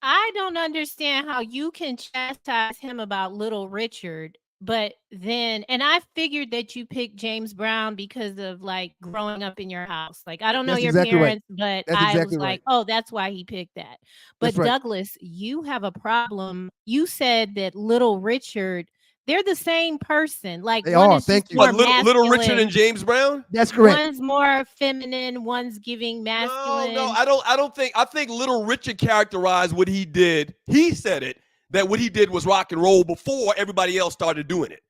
I don't understand how you can chastise him about Little Richard, but then, and I figured that you picked James Brown because of like growing up in your house. Like, I don't know your parents, but I was like, oh, that's why he picked that. But Douglas, you have a problem. You said that Little Richard, they're the same person. Like, they are. Thank you. Little Richard and James Brown? That's correct. One's more feminine, one's giving masculine. No, I think Little Richard characterized what he did. He said it, that what he did was rock and roll before everybody else started doing it.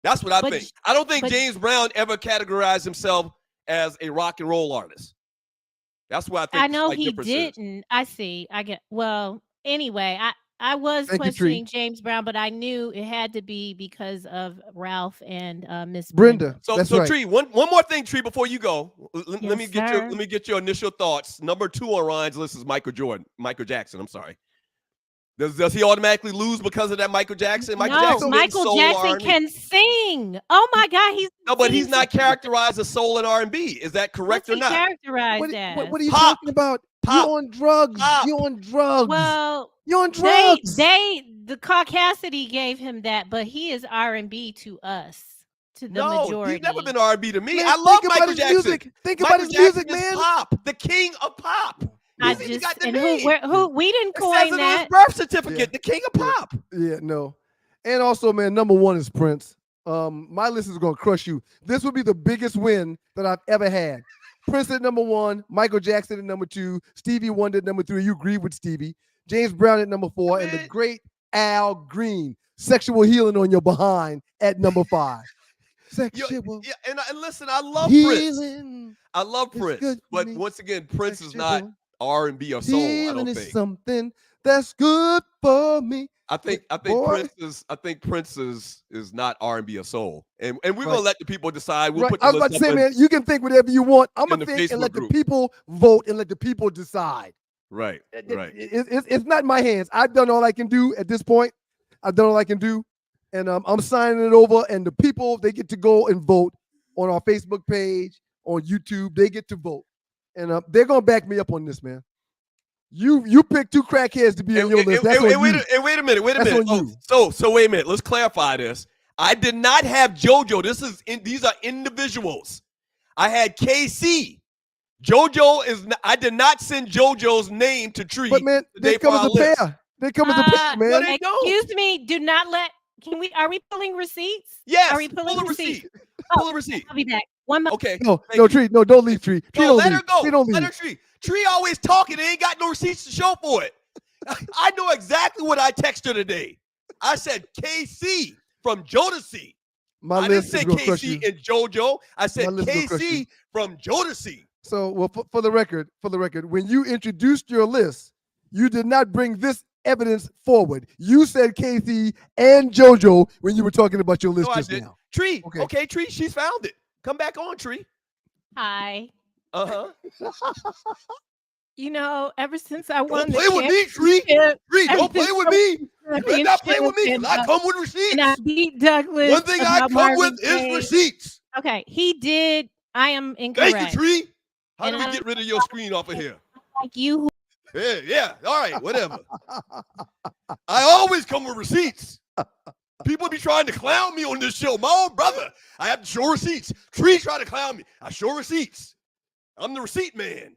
That's what I think. I don't think James Brown ever categorized himself as a rock and roll artist. That's what I think. I know he didn't. I see. I get, well, anyway, I was questioning James Brown, but I knew it had to be because of Ralph and Miss Brenda. So Tree, one more thing, Tree, before you go. Let me get your initial thoughts. Number 2 on Ryan's list is Michael Jackson. I'm sorry. Does he automatically lose because of that Michael Jackson? Michael Jackson can sing. Oh my God, but he's not characterized as soul and R&B. Is that correct or not? Characterized as? What are you talking about? Pop. You on drugs. Pop. You on drugs. Well, you on drugs. the Caucasity gave him that, but he is R&B to us, to the No, majority. he's never been R&B to me. Man, I love think about Michael his Jackson. music. Think Michael about his music, Jackson is man. pop, the king of pop. I He just got the and name. who we didn't It coin says it on his that. birth certificate, Yeah. the king of pop. Yeah, no. And also, man, number one is Prince. My list is gonna crush you. This would be the biggest win that I've ever had. Prince at number one, Michael Jackson at number two, Stevie Wonder at number three. You agree with Stevie. James Brown at number four, and the great Al Green, Sexual Healing on Your Behind at number five. Sexual Yeah, and listen, I love healing. Prince. I love is Prince, good for but me. once again, Prince is Sexual not R&B or soul. I healing don't is think. something that's good for me. I think Boy. Prince is not R&B or soul, and we're Right. gonna let the people decide. We'll Right. put the I was about list to up say, in- man, you can think whatever you want. I'm in gonna the think and Facebook let the group. people vote and let the people decide. Right, right. It's not in my hands. I've done all I can do at this point. I've done all I can do, and I'm signing it over. And the people, they get to go and vote on our Facebook page, on YouTube. They get to vote, and they're gonna back me up on this, man. You pick two crackheads to be on your list. That's on you. Wait a minute. That's on Oh, you. so wait a minute. Let's clarify this. I did not have JoJo. These are individuals. I had KC. JoJo is. I did not send JoJo's name to Tree. But man, they come as a pair. They come as a pair, man. No, they don't. Excuse me, do not let. Are we pulling receipts? Yes. Are we pulling Pull a receipts? receipt. Pull a receipt. I'll be back. One moment. Okay. No, thank no, you. Tree. No, don't leave Tree. Tree No, don't let leave. her go. Tree don't Let leave. her Tree. Tree always talking and ain't got no receipts to show for it. I know exactly what I texted her today. I said KC from Jodeci. My I didn't list say is gonna crush you. KC and JoJo. I said My list is gonna crush you. KC from Jodeci. So, well, for the record, when you introduced your list, you did not bring this evidence forward. You said KC and JoJo when you were talking about your list No, I just didn't. now. Tree. Okay. Okay, Tree. She's found it. Come back on, Tree. Hi. Uh-huh. You know, ever since I Don't won the play with me, Tree. championship- Tree, ever don't play since with I me. won You the better not play with me. 'Cause championship I come with receipts. and I beat Douglas. One thing I about come Marvin with is Gaye. receipts. Okay, he did. I am incorrect. Thank you, Tree. How do And we I'm get rid of your screen off of here? like you. Yeah. All right, whatever. I always come with receipts. People be trying to clown me on this show. My own brother, I have to show receipts. Tree try to clown me. I show receipts. I'm the receipt man.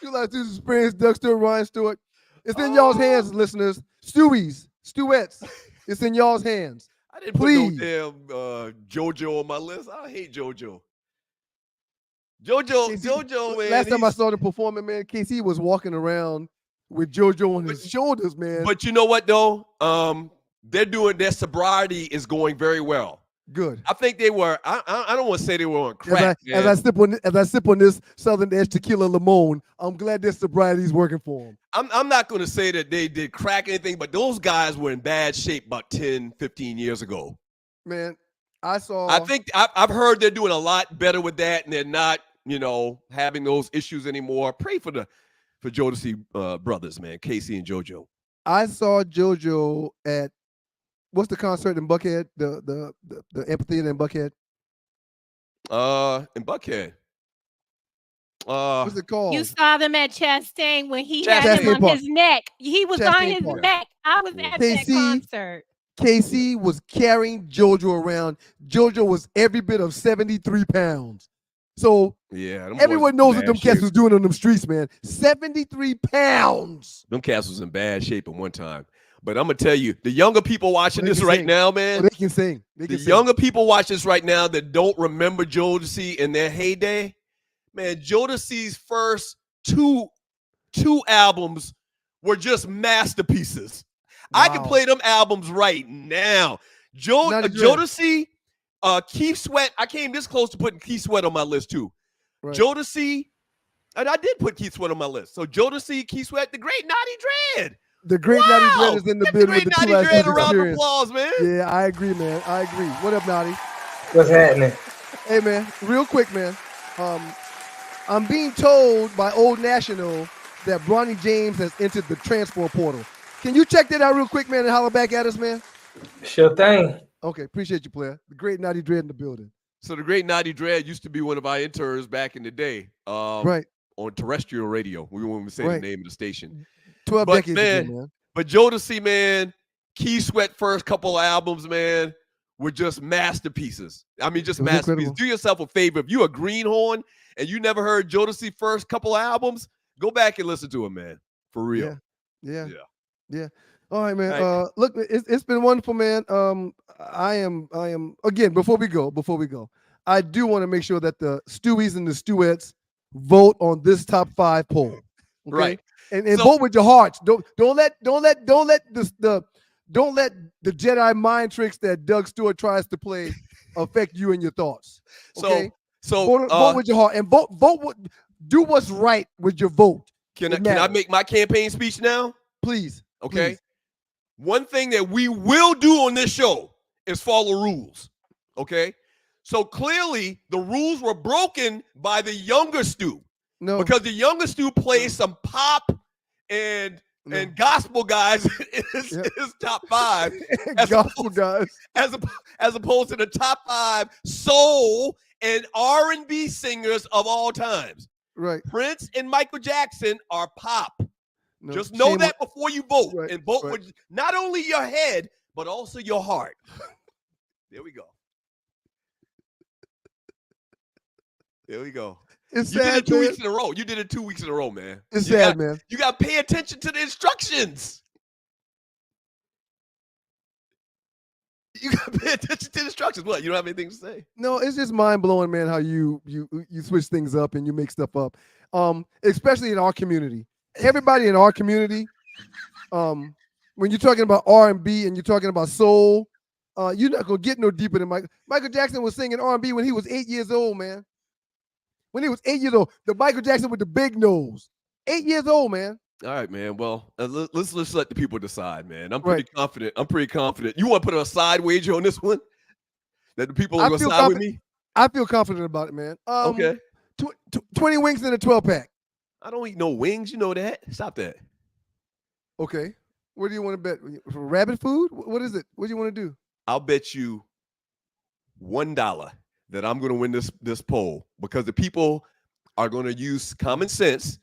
You like to experience Doug Stewart, Ryan Stewart. It's in y'all's hands, listeners. Stewettes. It's in y'all's hands. I didn't Please. put no damn JoJo on my list. I hate JoJo. JoJo, man. Last time I saw the performing, man, KC was walking around with JoJo on his shoulders, man. But you know what though? They're doing their sobriety is going very well. Good. I think they were. I don't want to say they were on crack. As I sip on this Southern Edge Tequila Limon, I'm glad their sobriety is working for them. I'm not going to say that they did crack anything, but those guys were in bad shape about 10, 15 years ago. Man, I think I've heard they're doing a lot better with that, and they're not, having those issues anymore. Pray for Jodeci brothers, man, Casey and JoJo. I saw JoJo at what's the concert in Buckhead? The amphitheater in Buckhead. In Buckhead. What's it called? You saw them at Chastain when he Chastain had him on Park. his neck. He was on Chastain his Park. neck. I was at that KC concert. KC was carrying JoJo around. JoJo was every bit of 73 pounds. So Yeah, them everyone boys knows in what them bad cats shape. was doing on them streets, man. 73 pounds. Them cats was in bad shape at one time. But I'm gonna tell you, the younger people watching They this can right sing. now, Oh, man. they can sing. They The can sing. younger people watch this right now that don't remember Jodeci in their heyday, man, Jodeci's first two albums were just masterpieces. I can Wow. play them albums right now. Not a good. Jodeci, Keith Sweat. I came this close to putting Keith Sweat on my list too. Right. Jodeci, and I did put Keith Sweat on my list. So Jodeci, Keith Sweat, the great Naughty Dread. The great Naughty Dread is in the Give building great with the Naughty two last Dread Dance a round of experience. applause, man. Yeah, I agree, man. I agree. What up, Naughty? What's happening? Hey, man, real quick, man. I'm being told by Old National that Bronny James has entered the transfer portal. Can you check that out real quick, man, and holler back at us, man? Sure thing. Okay, appreciate you, player. The great Naughty Dread in the building. So the great Naughty Dread used to be one of our interns back in the day. Right. On terrestrial radio. We won't even say the name of the station. 12 but decades man, ago, man. But Jodeci, man, Key Sweat first couple albums, man, were just masterpieces. I mean, just masterpieces. Incredible. Do yourself a favor. If you're a greenhorn and you never heard Jodeci first couple albums, go back and listen to them, man. For real. Yeah. All right, man. Right. Look, it's been wonderful, man. I am again, before we go, I do want to make sure that the Stewies and the Stewettes vote on this top 5 poll. Okay? Right. And vote with your hearts. Don't let the Jedi mind tricks that Doug Stewart tries to play affect you and your thoughts. Okay. So vote with your heart and do what's right with your vote. Can I make my campaign speech now? Please. Okay. Please. One thing that we will do on this show is follow rules. Okay. So clearly the rules were broken by the younger Stu. No. Because the younger Stu plays some pop and gospel guys in his top 5. Gospel guys. As opposed to the top 5 soul and R&B singers of all times. Right. Prince and Michael Jackson are pop. No, just know shame that before you vote. Right, And vote right. with not only your head, but also your heart. There we go. There we go. It's You sad, did it 2 man. weeks in a row. You did it 2 weeks in a row, man. It's You sad, got- man. You got to pay attention to the instructions. You got to pay attention to the instructions. What? You don't have anything to say? No, it's just mind blowing, man, how you switch things up and you make stuff up. Especially in our community. Everybody in our community, when you're talking about R&B and you're talking about soul, you're not gonna get no deeper than Michael Jackson was singing R&B when he was 8 years old, man. When he was 8 years old, the Michael Jackson with the big nose, 8 years old, man. All right, man. Well, let's let the people decide, man. I'm pretty confident. You want to put a side wager on this one? That the people are going to side with me? I feel confident about it, man. Okay. 20 wings in a 12-pack. I don't eat no wings. You know that. Stop that. Okay. What do you want to bet? For rabbit food? What is it? What do you want to do? I'll bet you $1 that I'm going to win this poll because the people are going to use common sense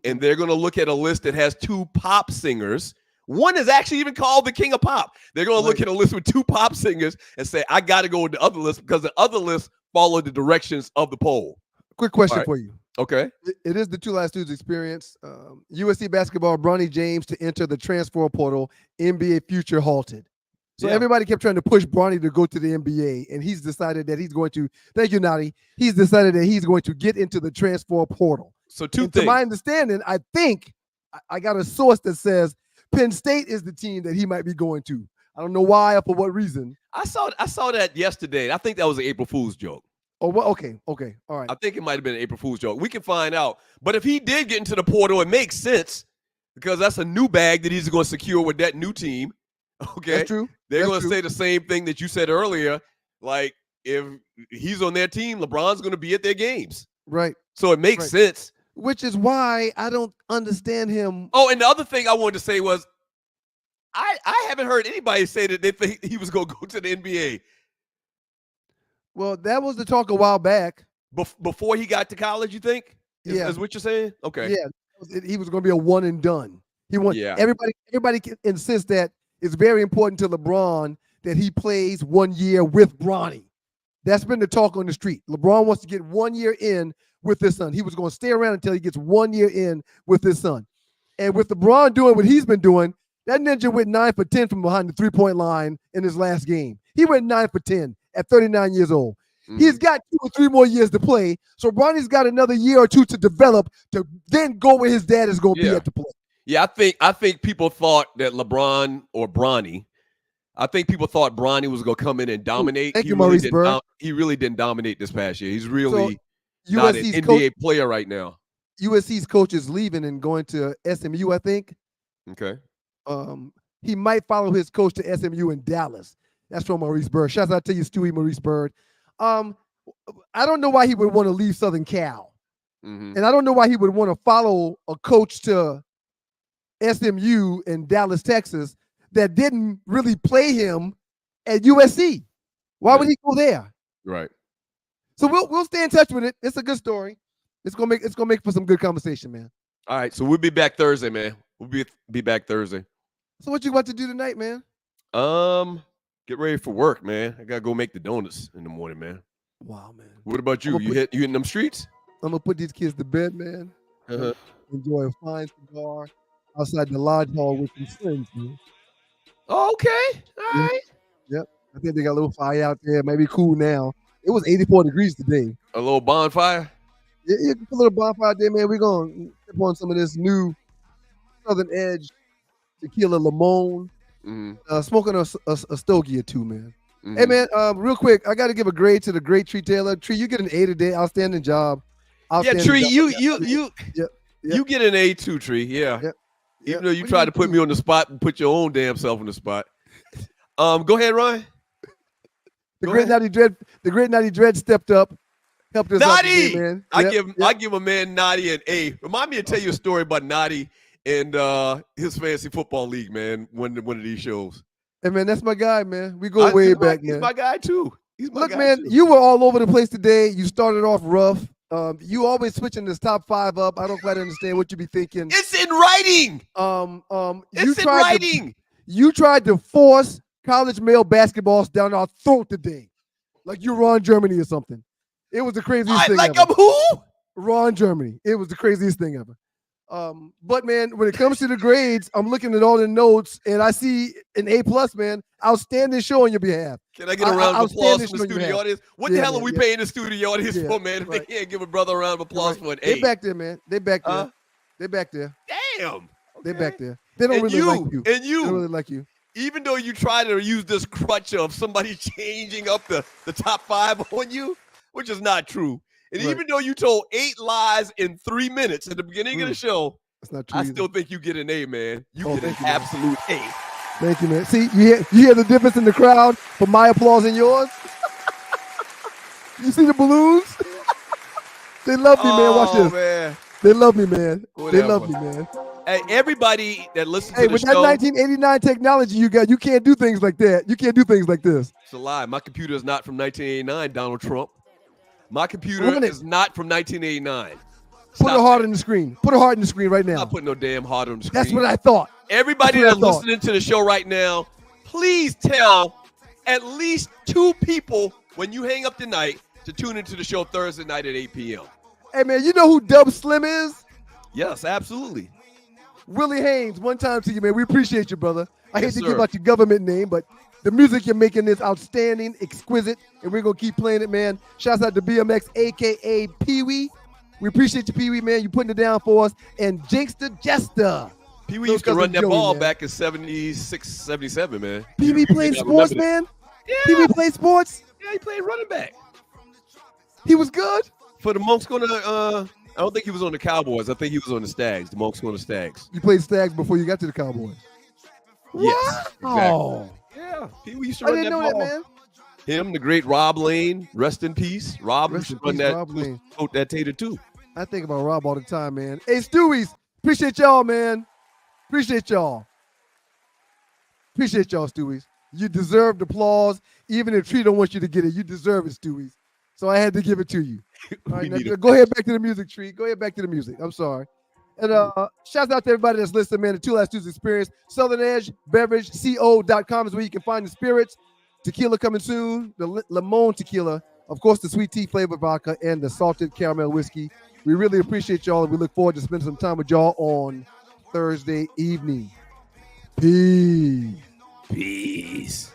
and they're going to look at a list that has 2 pop singers. One is actually even called the King of Pop. They're going to look at a list with 2 pop singers and say, I got to go with the other list because the other list followed the directions of the poll. Quick question for you. Okay. It is the Two Last Dudes experience. USC basketball, Bronny James to enter the transfer portal, NBA future halted. So everybody kept trying to push Bronny to go to the NBA, and he's decided that he's going to, thank you, Nadi, he's decided that he's going to get into the transfer portal. So two things. To my understanding, I think, I got a source that says Penn State is the team that he might be going to. I don't know why or for what reason. I saw that yesterday. I think that was an April Fool's joke. Oh, well, okay, all right. I think it might have been an April Fool's joke. We can find out. But if he did get into the portal, it makes sense because that's a new bag that he's going to secure with that new team. Okay, that's true. They're going to say the same thing that you said earlier. Like if he's on their team, LeBron's going to be at their games. Right. So it makes sense. Which is why I don't understand him. Oh, and the other thing I wanted to say was I haven't heard anybody say that they think he was going to go to the NBA. Well, that was the talk a while back. Before he got to college, you think? Yeah. Is what you're saying? Okay. Yeah. He was going to be a one and done. He won. Yeah. Everybody insists that it's very important to LeBron that he plays 1 year with Bronny. That's been the talk on the street. LeBron wants to get 1 year in with his son. He was going to stay around until he gets 1 year in with his son. And with LeBron doing what he's been doing, that ninja went 9 for 10 from behind the three-point line in his last game. He went 9 for 10 at 39 years old. He's got 2 or 3 more years to play. So Bronny's got another year or 2 to develop to then go where his dad is going to be at the play. Yeah, I think people thought that LeBron or Bronny, I think people thought Bronny was going to come in and dominate. Thank you, Maurice Bird. He really didn't dominate this past year. He's really so not an NBA player right now. USC's coach is leaving and going to SMU, I think. Okay. He might follow his coach to SMU in Dallas. That's from Maurice Bird. Shouts out to you, Stewie, Maurice Bird. I don't know why he would want to leave Southern Cal. And I don't know why he would want to follow a coach to SMU in Dallas, Texas, that didn't really play him at USC. Why would he go there? Right. So we'll stay in touch with it. It's a good story. It's gonna make for some good conversation, man. All right, so we'll be back Thursday, man. We'll be back Thursday. So what you about to do tonight, man? Get ready for work, man. I gotta go make the donuts in the morning, man. Wow, man. What about you? You hitting them streets? I'm gonna put these kids to bed, man. Uh-huh. Enjoy a fine cigar outside the lodge hall with some friends, man. Oh, okay. All right. Yep. I think they got a little fire out there. Maybe cool now. It was 84 degrees today. A little bonfire? Yeah, put a little bonfire out there, man. We're going to sip on some of this new Southern Edge tequila limon. Smoking a stogie or two, man. Hey, man, real quick, I got to give a grade to the great Tree Taylor. Tree, you get an A today. Outstanding job. Yeah, Tree, you get an A too, Tree. Yeah. Even though you tried to put me on the spot and put your own damn self on the spot. Go ahead, Ryan. The great Naughty Dread stepped up, helped us out today, man. I give a man Naughty an A. Remind me to tell you a story about Naughty and his fantasy football league, man. One of these shows. Hey, man, that's my guy, man. We go way back, man. He's my guy too. Look, man, you were all over the place today. You started off rough. You always switching this top 5 up. I don't quite understand what you be thinking. It's in writing. It's in writing. You tried to force college male basketballs down our throat today, like you Ron Germany or something. It was the craziest thing ever. I'm who? Ron Germany. It was the craziest thing ever. But man, when it comes to the grades, I'm looking at all the notes and I see an A+, man. Outstanding show on your behalf. Can I get a round of applause from the studio audience? What the hell are we paying the studio audience for, man? If they can't give a brother a round of applause for an A. They back there, man. They back there. They back there. Damn. They back there. They don't really like you. And you. They don't really like you. Even though you try to use this crutch of somebody changing up the top 5 on you, which is not true. And even though you told 8 lies in 3 minutes at the beginning of the show, that's not true. I still think you get an A, man. You get an absolute A. Thank you, man. See, you hear the difference in the crowd for my applause and yours? You see the balloons? They love me, man. Watch this. Man. They love me, man. Whatever. They love me, man. Hey, everybody that listens to the with show. That 1989 technology you got, you can't do things like that. You can't do things like this. It's a lie. My computer is not from 1989, Donald Trump. My computer is not from 1989. Put a heart on the screen. Put a heart on the screen right now. I'm not putting no damn heart on the screen. That's what I thought. Everybody that's listening to the show right now, please tell at least 2 people when you hang up tonight to tune into the show Thursday night at 8 p.m. Hey, man, you know who Dub Slim is? Yes, absolutely. Willie Haynes, one time to you, man. We appreciate you, brother. I hate to give out your government name, but the music you're making is outstanding, exquisite, and we're going to keep playing it, man. Shouts out to BMX, a.k.a. Pee-wee. We appreciate you, Pee-wee, man. You putting it down for us. And Jakester Jester. Pee-wee used to run that ball back in 76, 77, man. Pee-wee played sports, man? Yeah. Pee-wee played sports? Yeah, he played running back. He was good? For the Monks going to, I don't think he was on the Cowboys. I think he was on the Stags. The Monks going to Stags. You played Stags before you got to the Cowboys? Yes, wow. Exactly. Yeah, Pee-wee used to run that ball. That, man. Him, the great Rob Lane, rest in peace. Rob used to run that tater too. I think about Rob all the time, man. Hey, Stewies, appreciate y'all, man. Appreciate y'all. Appreciate y'all, Stewies. You deserve the applause. Even if Tree don't want you to get it, you deserve it, Stewies. So I had to give it to you. All right, now, go ahead back to the music, Tree. Go ahead back to the music. I'm sorry. And shouts out to everybody that's listening, man. The Two Last Tuesday Experience. Southern Edge Beverage, CO.com is where you can find the spirits. Tequila coming soon. The Limon Tequila. Of course, the sweet tea flavored vodka and the salted caramel whiskey. We really appreciate y'all, and we look forward to spending some time with y'all on Thursday evening. Peace. Peace.